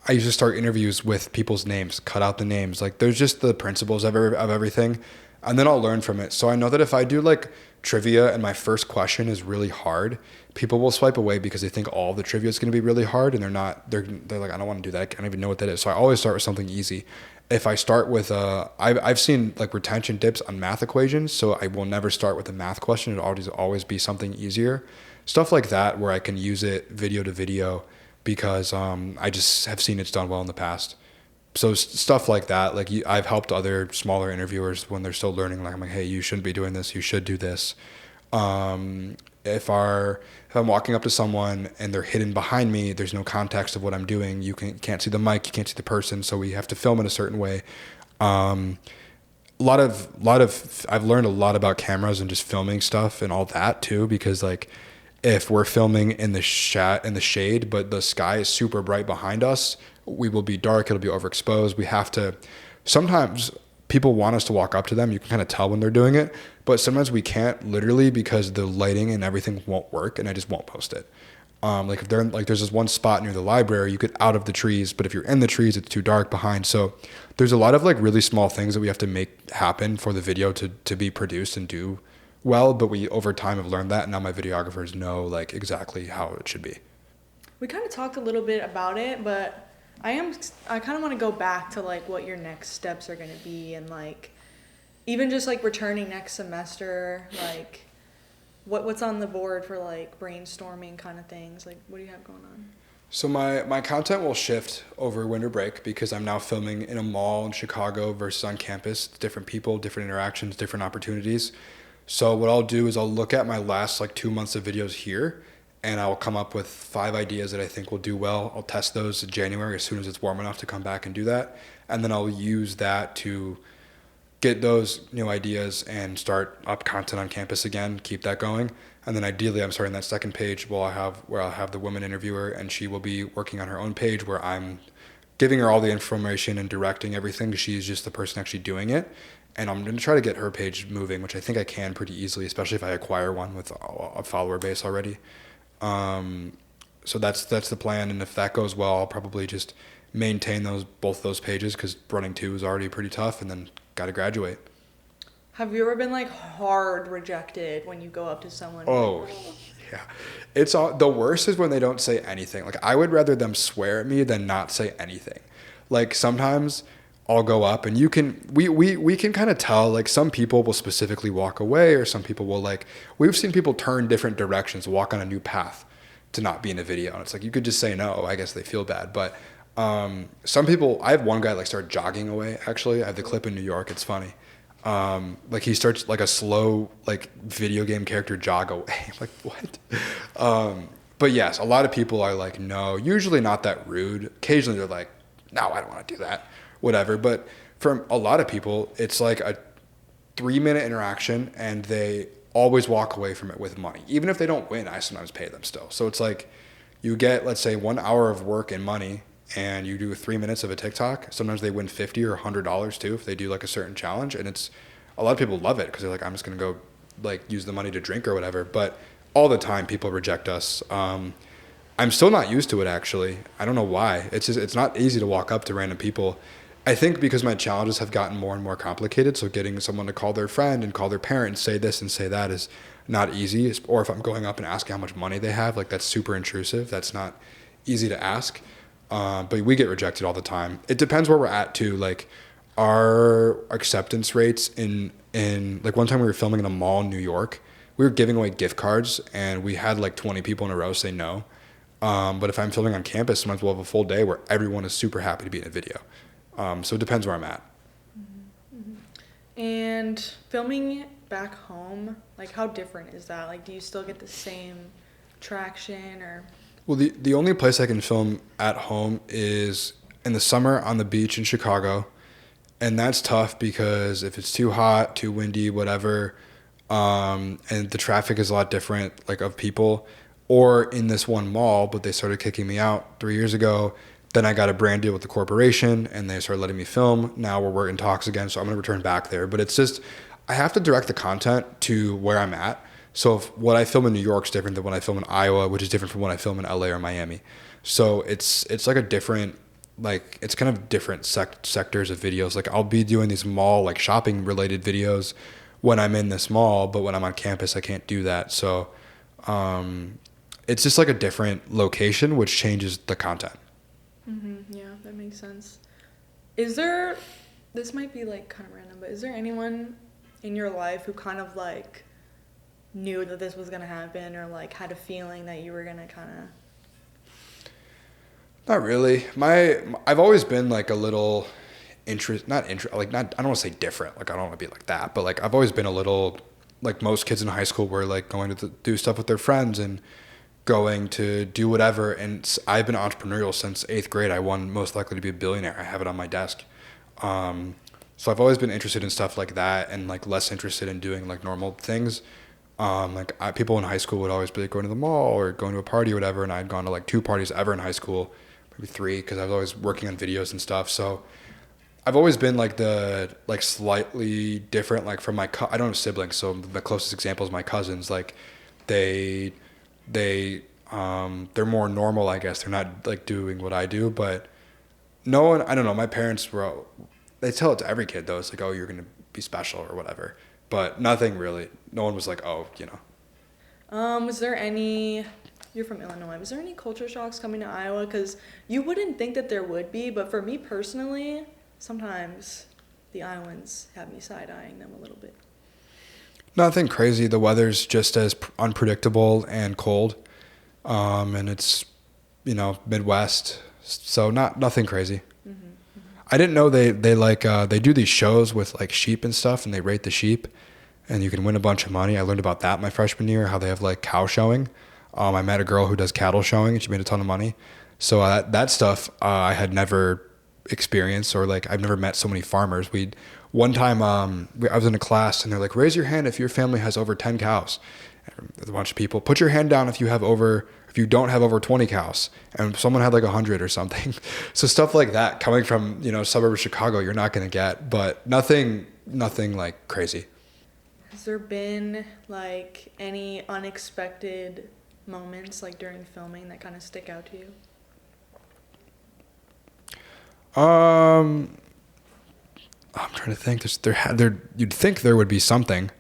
I usually start interviews with people's names, cut out the names. Like there's just the principles of everything. And then I'll learn from it. So I know that if I do like trivia and my first question is really hard, people will swipe away because they think all the trivia is going to be really hard, and they're like, I don't want to do that. I don't even know what that is. So I always start with something easy. if I start with I've seen like retention dips on math equations, so I will never start with a math question. It'll always be something easier, stuff like that, where I can use it video to video, because I just have seen it's done well in the past. So stuff like that, like I've helped other smaller interviewers when they're still learning. Like I'm like, hey, you shouldn't be doing this. You should do this. Um, if I'm walking up to someone and they're hidden behind me, there's no context of what I'm doing. You can't see the mic, you can't see the person, so we have to film in a certain way. Um, I've learned a lot about cameras and just filming stuff and all that too, because like if we're filming in the shade, but the sky is super bright behind us, we will be dark. It'll be overexposed. We have to. Sometimes people want us to walk up to them. You can kind of tell when they're doing it, but sometimes we can't, literally, because the lighting and everything won't work, and I just won't post it. Like if they're like, there's this one spot near the library, you get out of the trees, but if you're in the trees, it's too dark behind. So there's a lot of like really small things that we have to make happen for the video to be produced and do well. But we over time have learned that, and now my videographers know like exactly how it should be.
We kind of talked a little bit about it, but I kind of want to go back to like what your next steps are going to be, and like even just like returning next semester, like what's on the board for like brainstorming kind of things. Like what do you have going on?
So my content will shift over winter break, because I'm now filming in a mall in Chicago versus on campus. Different people, different interactions, different opportunities. So what I'll do is I'll look at my last like 2 months of videos here, and I'll come up with 5 ideas that I think will do well. I'll test those in January as soon as it's warm enough to come back and do that. And then I'll use that to get those new ideas and start up content on campus again, keep that going. And then ideally I'm starting that second page where I'll have the woman interviewer, and she will be working on her own page where I'm giving her all the information and directing everything. She's just the person actually doing it. And I'm going to try to get her page moving, which I think I can pretty easily, especially if I acquire one with a follower base already. So that's the plan. And if that goes well, I'll probably just maintain both those pages, because running 2 is already pretty tough, and then got to graduate.
Have you ever been like hard rejected when you go up to someone?
Oh, yeah. It's the worst is when they don't say anything. Like I would rather them swear at me than not say anything. Like sometimes I'll go up, and we can kind of tell, like some people will specifically walk away, or some people will we've seen people turn different directions, walk on a new path to not be in a video. And it's like, you could just say no. I guess they feel bad. But some people, I have one guy start jogging away. Actually, I have the clip in New York. It's funny. He starts like a slow, video game character jog away. Like what? But yes, a lot of people are like, no, usually not that rude. Occasionally they're like, no, I don't want to do that. Whatever. But for a lot of people, it's like a 3-minute interaction, and they always walk away from it with money. Even if they don't win, I sometimes pay them still. So it's like you get, let's say, 1 hour of work and money, and you do 3 minutes of a TikTok. Sometimes they win $50 or $100 too if they do a certain challenge. And it's a lot of people love it because they're like, I'm just going to go use the money to drink or whatever. But all the time people reject us. I'm still not used to it, actually. I don't know why. It's not easy to walk up to random people. I think because my challenges have gotten more and more complicated. So getting someone to call their friend and call their parent and say this and say that is not easy. Or if I'm going up and asking how much money they have, that's super intrusive. That's not easy to ask. But we get rejected all the time. It depends where we're at too. Our acceptance rates in one time we were filming in a mall in New York, we were giving away gift cards, and we had 20 people in a row say no. But if I'm filming on campus, sometimes we'll have a full day where everyone is super happy to be in a video. So it depends where I'm at.
Mm-hmm. And filming back home, how different is that? Do you still get the same traction or?
Well, the only place I can film at home is in the summer on the beach in Chicago. And that's tough because if it's too hot, too windy, whatever, and the traffic is a lot different, of people, or in this one mall, but they started kicking me out 3 years ago. Then I got a brand deal with the corporation, and they started letting me film. Now we're in talks again, so I'm going to return back there. But it's just, I have to direct the content to where I'm at. So if what I film in New York is different than when I film in Iowa, which is different from when I film in LA or Miami. So it's a different, it's kind of different sectors of videos. I'll be doing these mall, shopping related videos when I'm in this mall, but when I'm on campus, I can't do that. So it's just a different location, which changes the content.
Mm-hmm. Yeah, that makes sense. Is there, this might be like kind of random, but is there anyone in your life who kind of like knew that this was gonna happen or like had a feeling that you were gonna kind of?
Not really. I've always been like a little like not I don't want to say different. Like I don't want to be like that, but like I've always been a little like most kids in high school were like going to do stuff with their friends and going to do whatever. And I've been entrepreneurial since 8th grade. I won Most Likely to Be a Billionaire. I have it on my desk. So I've always been interested in stuff like that and like less interested in doing like normal things. People in high school would always be like going to the mall or going to a party or whatever, and I'd gone to like 2 parties ever in high school, maybe 3, because I was always working on videos and stuff. So I've always been like the like slightly different, like from I don't have siblings, so the closest example is my cousins. Like they they're more normal, I guess. They're not like doing what I do, but no one, I don't know. My parents they tell it to every kid though. It's like, oh, you're gonna be special or whatever, but nothing really. No one was like, oh, you know.
Was there any, you're from Illinois, was there any culture shocks coming to Iowa? Because you wouldn't think that there would be, but for me personally, sometimes the Iowans have me side-eyeing them a little bit.
Nothing crazy. The weather's just as unpredictable and cold, and it's, Midwest, so nothing crazy. I didn't know they do these shows with like sheep and stuff, and they rate the sheep, and you can win a bunch of money. I learned about that my freshman year, how they have like cow showing. I met a girl who does cattle showing, and she made a ton of money. So that stuff I had never experienced, or like I've never met so many farmers. One time I was in a class, and they're like, raise your hand if your family has over 10 cows. And there's a bunch of people. Put your hand down if you don't have over 20 cows. And someone had like 100 or something. So stuff like that coming from, suburb of Chicago, you're not going to get, but nothing like crazy.
Has there been like any unexpected moments like during filming that kind of stick out to you?
I'm trying to think. You'd think there would be something.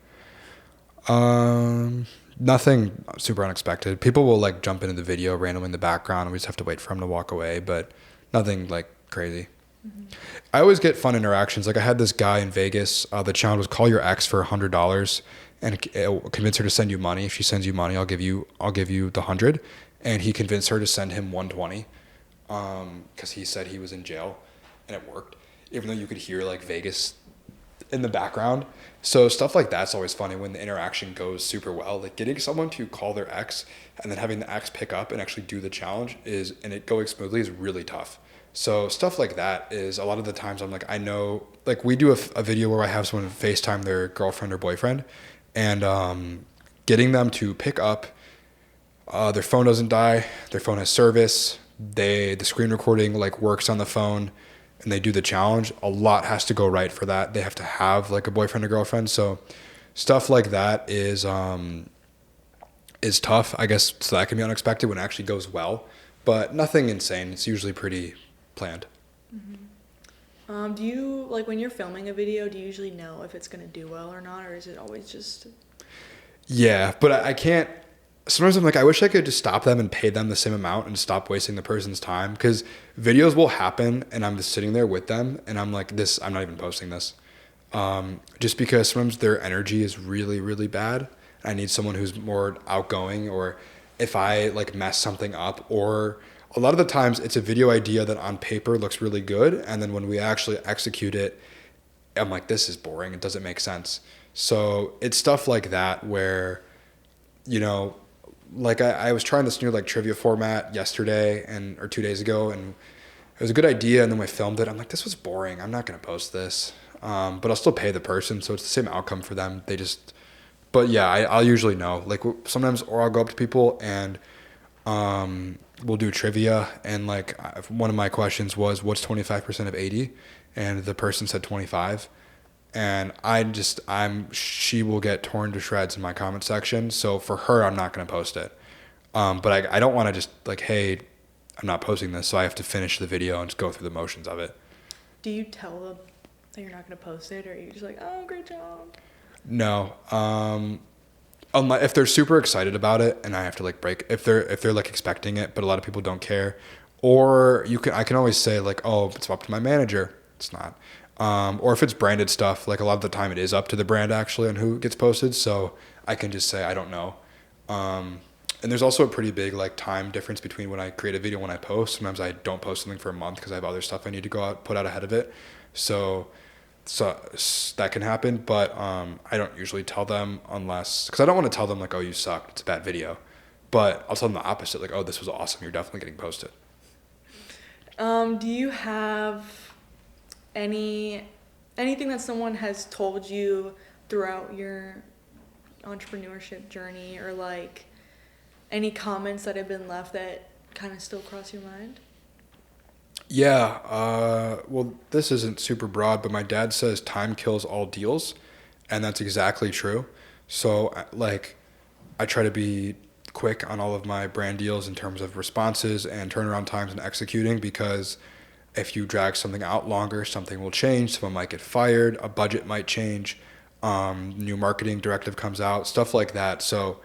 Nothing super unexpected. People will like jump into the video randomly in the background, and we just have to wait for them to walk away, but nothing like crazy. Mm-hmm. I always get fun interactions. Like I had this guy in Vegas. The challenge was call your ex for $100 and convince her to send you money. If she sends you money, I'll give you the 100. And he convinced her to send him 120 because he said he was in jail, and it worked. Even though you could hear like Vegas in the background. So stuff like that's always funny when the interaction goes super well. Like getting someone to call their ex and then having the ex pick up and actually do the challenge and it going smoothly is really tough. So stuff like that is a lot of the times I'm like, I know, like we do a video where I have someone FaceTime their girlfriend or boyfriend, and getting them to pick up, their phone doesn't die, their phone has service, the screen recording like works on the phone, and they do the challenge. A lot has to go right for that. They have to have like a boyfriend or girlfriend. So stuff like that is tough, I guess. So that can be unexpected when it actually goes well, but nothing insane. It's usually pretty planned.
Mm-hmm. Do you, like when you're filming a video, do you usually know if it's going to do well or not, or is it always just...
Yeah, but I can't. Sometimes I'm like, I wish I could just stop them and pay them the same amount and stop wasting the person's time, because videos will happen and I'm just sitting there with them and I'm like, I'm not even posting this. Just because sometimes their energy is really, really bad. I need someone who's more outgoing, or if I like mess something up, or a lot of the times it's a video idea that on paper looks really good. And then when we actually execute it, I'm like, this is boring. It doesn't make sense. So it's stuff like that where, like I was trying this new like trivia format yesterday or 2 days ago, and it was a good idea. And then when I filmed it, I'm like, this was boring. I'm not going to post this. But I'll still pay the person. So it's the same outcome for them. But yeah, I'll usually know, like sometimes, or I'll go up to people and, we'll do trivia. And like one of my questions was, what's 25% of 80? And the person said 25. And she will get torn to shreds in my comment section. So for her, I'm not going to post it. But I don't want to just like, hey, I'm not posting this. So I have to finish the video and just go through the motions of it.
Do you tell them that you're not going to post it, or are you just like, oh, great job?
No. If they're super excited about it and I have to like if they're like expecting it, but a lot of people don't care, or I can always say like, oh, it's up to my manager. it's not. Or if it's branded stuff, like a lot of the time it is up to the brand actually on who gets posted. So I can just say, I don't know. And there's also a pretty big like time difference between when I create a video and when I post. Sometimes I don't post something for a month because I have other stuff I need to put out ahead of it. So that can happen, but I don't usually tell them because I don't want to tell them like, oh, you sucked, it's a bad video. But I'll tell them the opposite, like, oh, this was awesome, you're definitely getting posted.
Do you have anything that someone has told you throughout your entrepreneurship journey, or like any comments that have been left that kind of still cross your mind?
Yeah, well, this isn't super broad, but my dad says time kills all deals, and that's exactly true. So, like, I try to be quick on all of my brand deals in terms of responses and turnaround times and executing, because if you drag something out longer, something will change. Someone might get fired, a budget might change, new marketing directive comes out, stuff like that. So,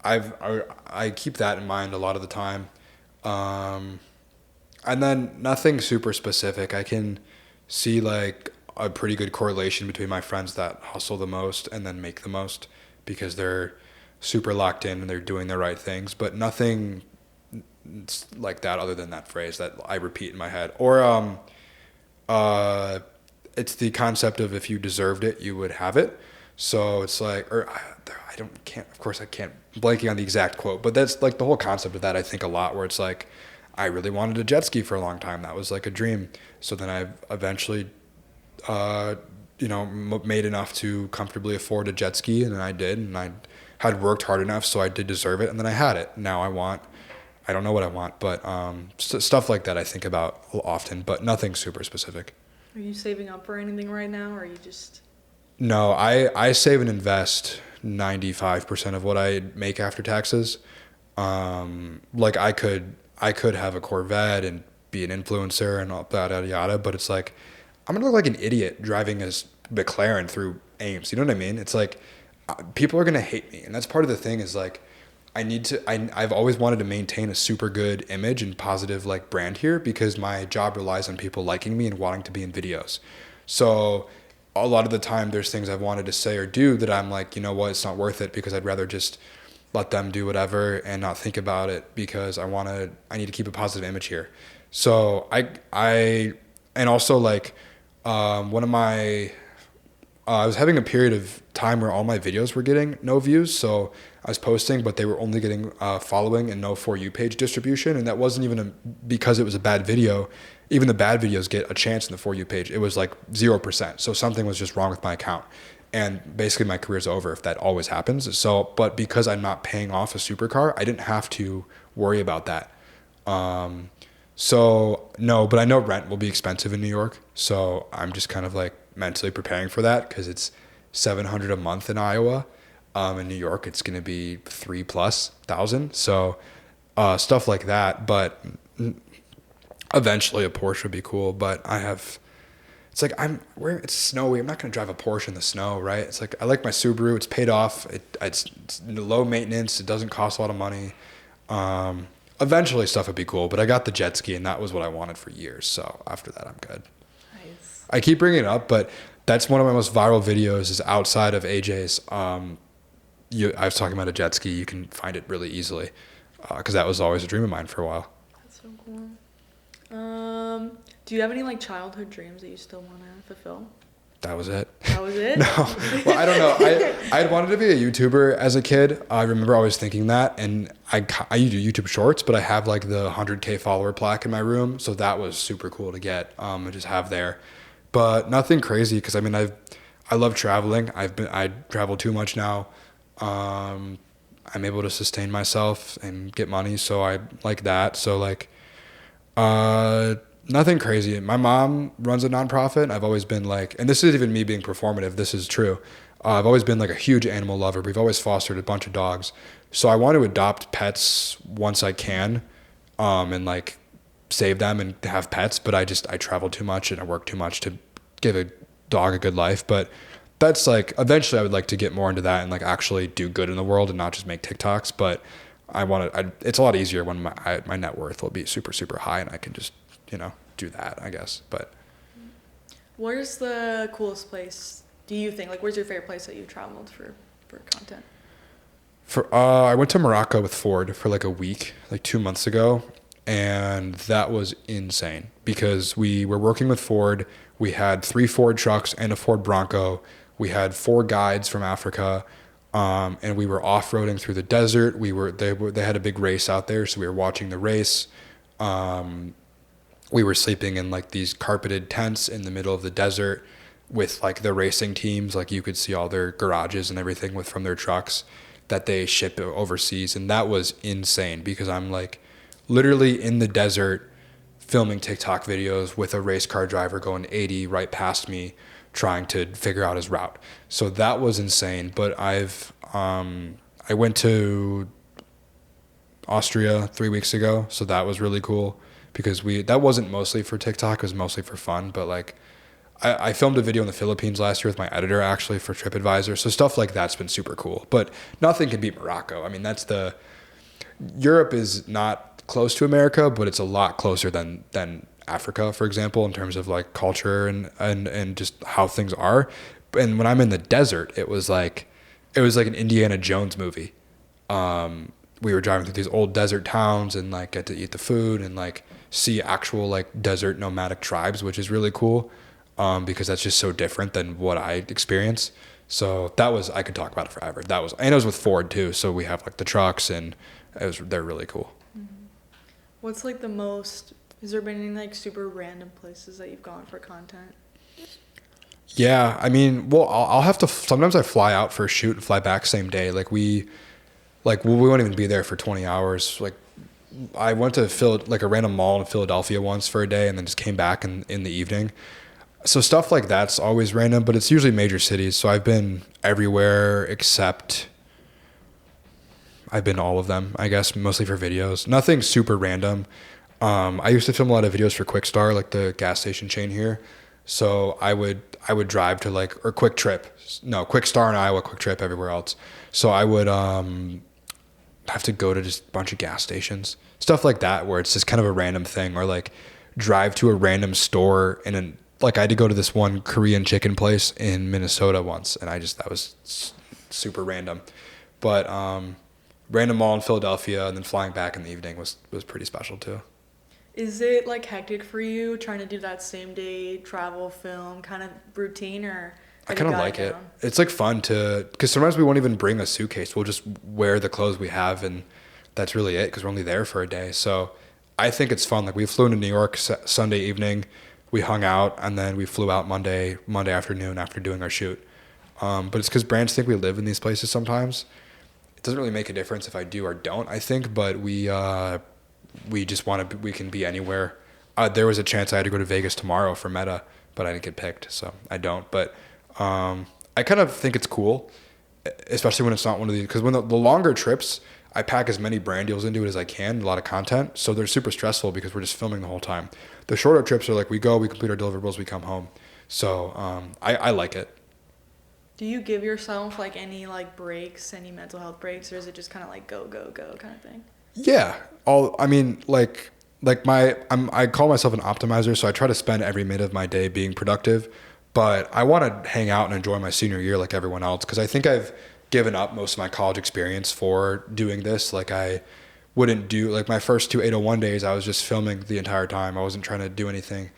I keep that in mind a lot of the time. And then nothing super specific. I can see like a pretty good correlation between my friends that hustle the most and then make the most, because they're super locked in and they're doing the right things, but nothing like that other than that phrase that I repeat in my head. Or it's the concept of if you deserved it, you would have it. So it's like, or of course I can't, blanking on the exact quote, but that's like the whole concept of that, I think a lot, where it's like, I really wanted a jet ski for a long time. That was like a dream. So then I eventually, made enough to comfortably afford a jet ski, and then I did, and I had worked hard enough, so I did deserve it, and then I had it. Now I don't know what I want, but stuff like that I think about often, but nothing super specific.
Are you saving up for anything right now, or are you just...
No, I save and invest 95% of what I make after taxes. Like I could have a Corvette and be an influencer and all that, yada, yada, but it's like, I'm going to look like an idiot driving a McLaren through Ames. You know what I mean? It's like, people are going to hate me. And that's part of the thing is like, I've always wanted to maintain a super good image and positive like brand here, because my job relies on people liking me and wanting to be in videos. So a lot of the time there's things I've wanted to say or do that I'm like, you know what, it's not worth it, because I'd rather just let them do whatever and not think about it, because I need to keep a positive image here. So and also like, I was having a period of time where all my videos were getting no views. So I was posting, but they were only getting following and no For You page distribution. And that wasn't even because it was a bad video. Even the bad videos get a chance in the For You page. It was like 0%. So something was just wrong with my account. And basically my career's over if that always happens. So, but because I'm not paying off a supercar, I didn't have to worry about that. So no, but I know rent will be expensive in New York. So I'm just kind of like mentally preparing for that, because it's $700 a month in Iowa. In New York, it's going to be $3,000+. So, stuff like that. But eventually a Porsche would be cool. But it's like it's snowy. I'm not going to drive a Porsche in the snow, right? It's like, I like my Subaru. It's paid off. It's low maintenance. It doesn't cost a lot of money. Eventually stuff would be cool, but I got the jet ski and that was what I wanted for years. So after that, I'm good.
Nice.
I keep bringing it up, but that's one of my most viral videos is outside of AJ's. I was talking about a jet ski. You can find it really easily, because that was always a dream of mine for a while.
That's so cool. Do you have any like childhood dreams that you still want to fulfill?
That was it.
That was it?
No. Well, I don't know. I had wanted to be a YouTuber as a kid. I remember always thinking that. And I do YouTube shorts, but I have like the 100K follower plaque in my room. So that was super cool to get and just have there. But nothing crazy, because I mean, I love traveling. I travel too much now. I'm able to sustain myself and get money. So I like that. So like, nothing crazy. My mom runs a nonprofit. I've always been like, and this isn't even me being performative, this is true. I've always been like a huge animal lover. We've always fostered a bunch of dogs. So I want to adopt pets once I can, and like save them and have pets. But I travel too much and I work too much to give a dog a good life. But that's like, eventually I would like to get more into that and like actually do good in the world and not just make TikToks. But it's a lot easier when my net worth will be super, super high and I can just, do that, I guess. But
Where's the coolest place do you think? Like, where's your favorite place that you've traveled for content?
I went to Morocco with Ford for like a week, like 2 months ago, and that was insane because we were working with Ford. We had 3 Ford trucks and a Ford Bronco. We had 4 guides from Africa, and we were off-roading through the desert. They had a big race out there, so we were watching the race. We were sleeping in like these carpeted tents in the middle of the desert with like the racing teams. Like you could see all their garages and everything from their trucks that they ship overseas. And that was insane because I'm like literally in the desert filming TikTok videos with a race car driver going 80 right past me trying to figure out his route. So that was insane. But I went to Austria 3 weeks ago. So that was really cool because that wasn't mostly for TikTok, it was mostly for fun. But like I filmed a video in the Philippines last year with my editor actually for TripAdvisor. So stuff like that's been super cool. But nothing can beat Morocco. I mean, Europe is not close to America, but it's a lot closer than Africa, for example, in terms of like culture and just how things are. And when I'm in the desert, it was like an Indiana Jones movie. We were driving through these old desert towns and like get to eat the food and like see actual like desert nomadic tribes, which is really cool. Because that's just so different than what I experience. So I could talk about it forever. And it was with Ford too. So we have like the trucks and they're really cool.
What's like has there been any like super random places that you've gone for content?
Yeah. I mean, well, I'll have to, sometimes I fly out for a shoot and fly back same day. We won't even be there for 20 hours. Like I went to like a random mall in Philadelphia once for a day and then just came back in the evening. So stuff like that's always random, but it's usually major cities. So I've been everywhere except I've been all of them, I guess, mostly for videos. Nothing super random. I used to film a lot of videos for Quickstar, like the gas station chain here. So I would drive to or Quick Trip. No, Quickstar in Iowa, Quick Trip everywhere else. So I would have to go to just a bunch of gas stations. Stuff like that where it's just kind of a random thing, or like drive to a random store I had to go to this one Korean chicken place in Minnesota once, and that was super random. But random mall in Philadelphia and then flying back in the evening was pretty special too.
Is it like hectic for you trying to do that same day travel film kind of routine, or
I kind of like it. It's like fun because sometimes we won't even bring a suitcase. We'll just wear the clothes we have, and that's really it because we're only there for a day. So I think it's fun. Like we flew into New York Sunday evening. We hung out and then we flew out Monday afternoon after doing our shoot. But it's because brands think we live in these places sometimes. It doesn't really make a difference if I do or don't, I think, but we just we can be anywhere. There was a chance I had to go to Vegas tomorrow for Meta, but I didn't get picked, so I don't. But I kind of think it's cool, especially when it's not one of these, because when the longer trips, I pack as many brand deals into it as I can, a lot of content. So they're super stressful because we're just filming the whole time. The shorter trips are like we go, we complete our deliverables, we come home. So I like it.
Do you give yourself like any like breaks, any mental health breaks, or is it just kind of like go, go, go kind of thing?
Yeah. I call myself an optimizer, so I try to spend every minute of my day being productive. But I want to hang out and enjoy my senior year like everyone else, because I think I've given up most of my college experience for doing this. Like I wouldn't do like my first 2 801 days. I was just filming the entire time. I wasn't trying to do anything.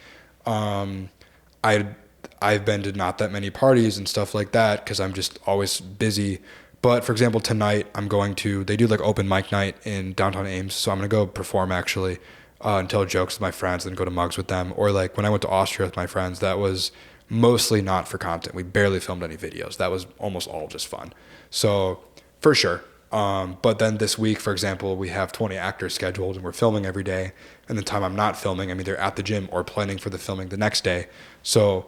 I've been to not that many parties and stuff like that because I'm just always busy. But for example, tonight they do like open mic night in downtown Ames. So I'm going to go perform actually and tell jokes with my friends and go to mugs with them. Or like when I went to Austria with my friends, that was mostly not for content. We barely filmed any videos. That was almost all just fun. So for sure. But then this week, for example, we have 20 actors scheduled and we're filming every day. And the time I'm not filming, I'm either at the gym or planning for the filming the next day. So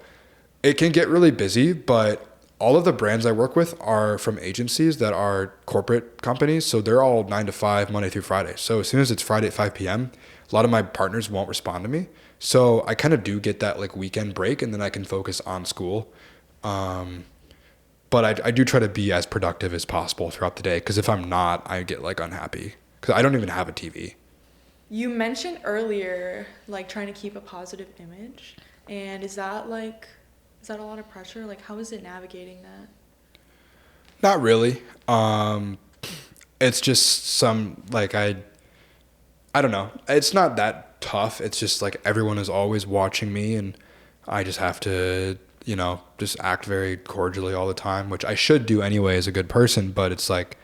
it can get really busy, but all of the brands I work with are from agencies that are corporate companies. So they're all 9 to 5, Monday through Friday. So as soon as it's Friday at 5 p.m., a lot of my partners won't respond to me. So I kind of do get that like weekend break, and then I can focus on school. But I do try to be as productive as possible throughout the day, because if I'm not, I get like unhappy because I don't even have a TV.
You mentioned earlier like trying to keep a positive image, and is that like Is that a lot of pressure? Like, how is it navigating that?
Not really. It's just some like I don't know. It's not that tough. It's just like everyone is always watching me, and I just have to, just act very cordially all the time, which I should do anyway as a good person. But it's like,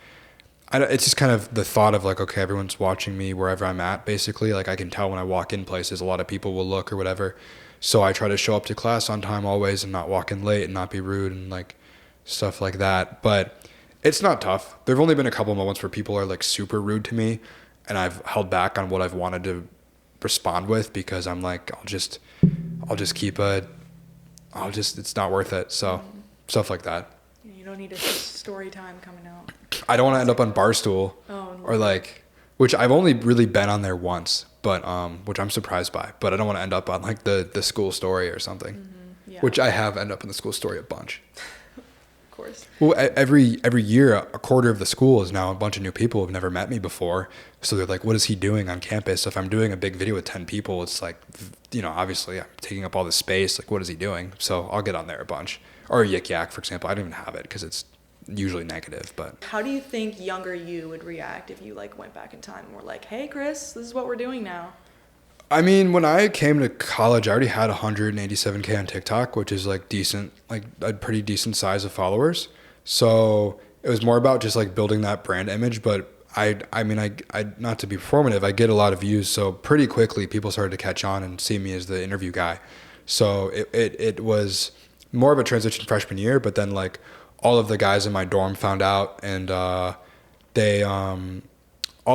it's just kind of the thought of like, okay, everyone's watching me wherever I'm at, basically. Like I can tell when I walk in places, a lot of people will look or whatever. So I try to show up to class on time always and not walk in late and not be rude and like stuff like that. But it's not tough. There've only been a couple moments where people are like super rude to me, and I've held back on what I've wanted to respond with because I'm like, it's not worth it. So stuff like that.
You don't need a story time coming out.
I don't want to end up on Barstool or like, which I've only really been on there once, but which I'm surprised by. But I don't want to end up on like the school story or something,
Yeah.
which I have end up in the school story a bunch.
Of course.
Well, every year, a quarter of the school is now a bunch of new people who've never met me before. So they're like, what is he doing on campus? So if I'm doing a big video with 10 people, it's like, obviously I'm taking up all the space. Like, what is he doing? So I'll get on there a bunch. Or Yik Yak, for example. I don't even have it because it's usually negative. But
How do you think younger you would react if you like went back in time and were like, hey, Chris, this is what we're doing now?
I mean, when I came to college, I already had 187K on TikTok, which is like decent, like a pretty decent size of followers. So it was more about just like building that brand image. But I not to be performative, I get a lot of views. So pretty quickly people started to catch on and see me as the interview guy. So it was more of a transition freshman year, but then like all of the guys in my dorm found out, and all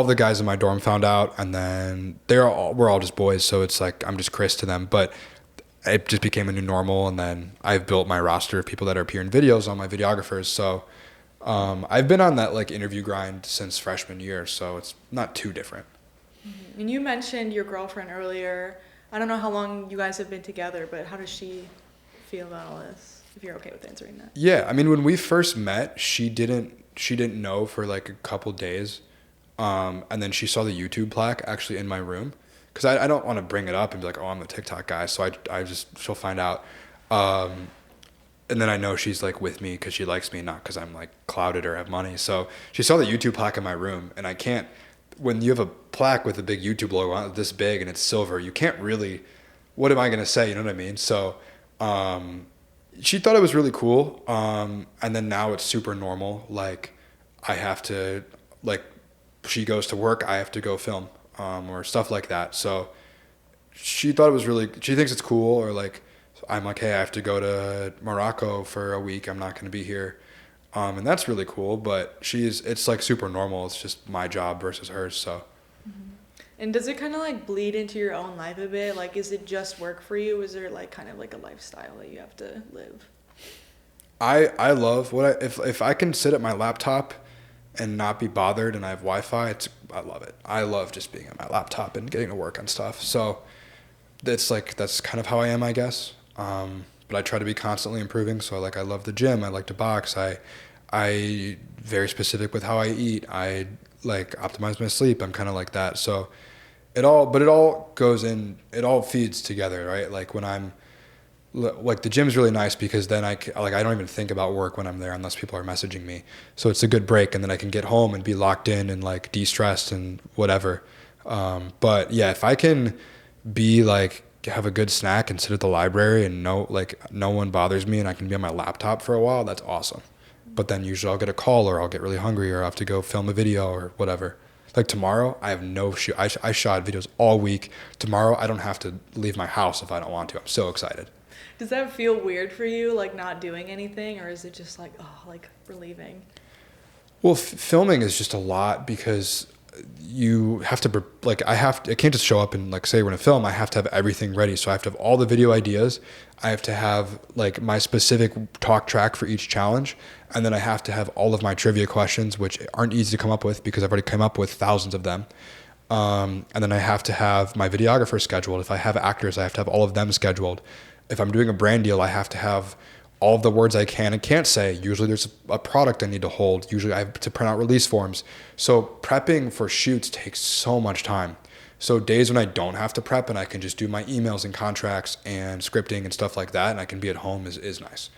the guys in my dorm found out, and then we're all just boys, so it's like I'm just Chris to them. But it just became a new normal, and then I've built my roster of people that appear in videos on my videographers. So I've been on that like interview grind since freshman year, so it's not too different.
And you mentioned your girlfriend earlier. I don't know how long you guys have been together, but how does she feel about all this? If you're okay with answering that.
Yeah, I mean, when we first met, she didn't know for like a couple days. And then she saw the YouTube plaque actually in my room, because I don't want to bring it up and be like, oh, I'm the TikTok guy. So she'll find out. And then I know she's like with me because she likes me, not because I'm like clouded or have money. So she saw the YouTube plaque in my room, and I can't, when you have a plaque with a big YouTube logo on it this big and it's silver, you can't really, what am I going to say? You know what I mean? So, she thought it was really cool. And then now it's super normal. Like I have to, like, she goes to work, I have to go film, or stuff like that. So she thought it was she thinks it's cool. Or like, I'm like, hey, I have to go to Morocco for a week, I'm not going to be here. And that's really cool, but it's like super normal. It's just my job versus hers. So.
And does it kind of like bleed into your own life a bit? Like, is it just work for you? Is there like kind of like a lifestyle that you have to live?
I love if I can sit at my laptop and not be bothered and I have Wi-Fi, I love it. I love just being at my laptop and getting to work on stuff. So that's kind of how I am, I guess. But I try to be constantly improving. So like, I love the gym. I like to box. I very specific with how I eat. I like optimize my sleep. I'm kind of like that. So it all goes in, it all feeds together, right? Like when I'm like, the gym's really nice because then I don't even think about work when I'm there unless people are messaging me. So it's a good break, and then I can get home and be locked in and like de-stressed and whatever. But yeah, if I can be like, have a good snack and sit at the library and no one bothers me and I can be on my laptop for a while, that's awesome. But then usually I'll get a call, or I'll get really hungry, or I have to go film a video or whatever. Like tomorrow, I have no shoot. I shot videos all week. Tomorrow, I don't have to leave my house if I don't want to. I'm so excited.
Does that feel weird for you, like not doing anything, or is it just like, oh, like relieving?
Well, filming is just a lot because you have to, like, I can't just show up and like say we're gonna film. I have to have everything ready. So I have to have all the video ideas. I have to have like my specific talk track for each challenge. And then I have to have all of my trivia questions, which aren't easy to come up with because I've already come up with thousands of them. And then I have to have my videographer scheduled. If I have actors, I have to have all of them scheduled. If I'm doing a brand deal, I have to have all of the words I can and can't say. Usually there's a product I need to hold. Usually I have to print out release forms. So prepping for shoots takes so much time. So days when I don't have to prep and I can just do my emails and contracts and scripting and stuff like that, and I can be at home is nice.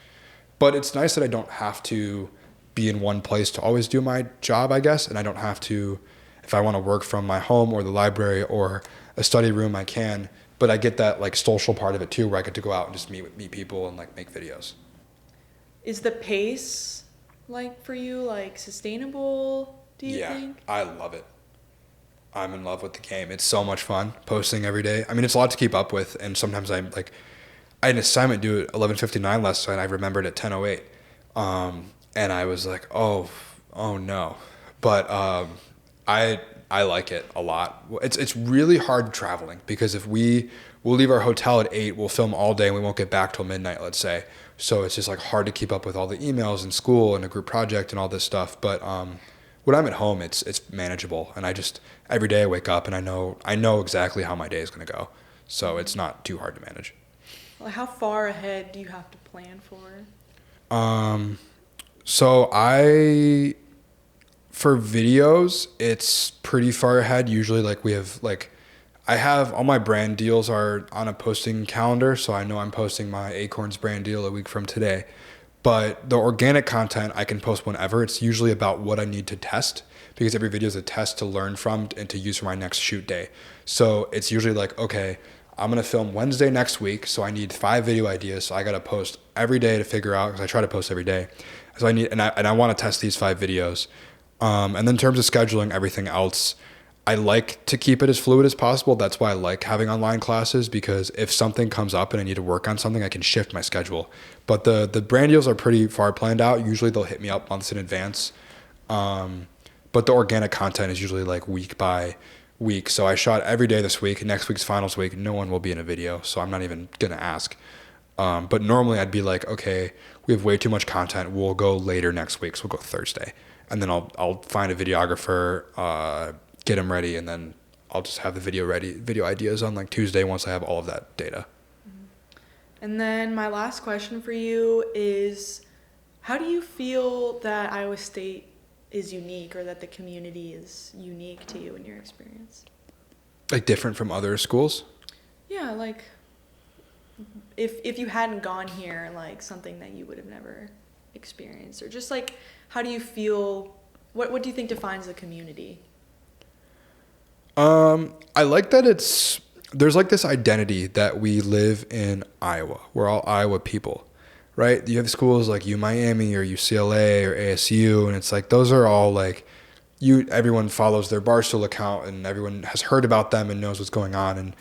But it's nice that I don't have to be in one place to always do my job, I guess. And I don't have to, if I want to work from my home or the library or a study room, I can. But I get that like social part of it too, where I get to go out and just meet people and like make videos.
Is the pace like for you like sustainable, do you think?
I love it. I'm in love with the game. It's so much fun posting every day. I mean, it's a lot to keep up with, and sometimes I'm like, I had an assignment due at 11:59 last night. I remembered at 10:08, and I was like, oh no. But I like it a lot. It's really hard traveling because if we'll leave our hotel at 8, we'll film all day and we won't get back till midnight, let's say. So it's just like hard to keep up with all the emails and school and a group project and all this stuff. But when I'm at home, it's manageable, and I just every day I wake up and I know exactly how my day is going to go, so it's not too hard to manage.
Well, how far ahead do you have to plan for?
So for videos, it's pretty far ahead. Usually, I have all my brand deals are on a posting calendar, so I know I'm posting my Acorns brand deal a week from today. But the organic content I can post whenever. It's usually about what I need to test, because every video is a test to learn from and to use for my next shoot day. So it's usually like, okay, I'm going to film Wednesday next week, so I need 5 video ideas. So I got to post every day to figure out, because I try to post every day. So I want to test these 5 videos. And then in terms of scheduling everything else, I like to keep it as fluid as possible. That's why I like having online classes, because if something comes up and I need to work on something, I can shift my schedule. But the brand deals are pretty far planned out. Usually they'll hit me up months in advance. But the organic content is usually like week by week. So I shot every day this week. Next week's finals week, no one will be in a video, so I'm not even going to ask. But normally I'd be like, okay, we have way too much content. We'll go later next week, so we'll go Thursday. And then I'll find a videographer, get them ready, and then I'll just have the video ideas on like Tuesday once I have all of that data.
And then my last question for you is, how do you feel that Iowa State is unique, or that the community is unique to you in your experience?
Like different from other schools?
Yeah, like if you hadn't gone here, like something that you would have never experienced, or just like, how do you feel, what do you think defines the community?
I like that there's like this identity that we live in Iowa. We're all Iowa people, right? You have schools like UMiami or UCLA or ASU, and it's like those are all like everyone follows their Barstool account and everyone has heard about them and knows what's going on. And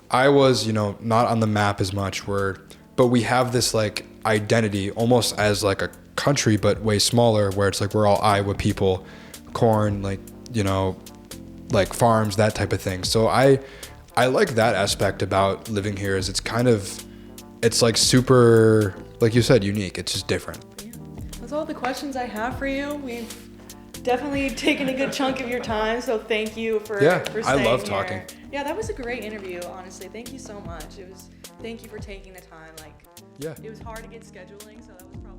Iowa's, not on the map as much, but we have this like identity almost as like a country, but way smaller, where it's like we're all Iowa people, corn, like, like farms, that type of thing. So I like that aspect about living here, is it's like super, like you said, unique. It's just different.
Yeah. That's all the questions I have for you. We've definitely taken a good chunk of your time, so thank you for staying
I love
here.
talking.
Yeah, that was a great interview, honestly. Thank you so much. Thank you for taking the time. Like,
Yeah.
It was hard to get scheduling, so that was probably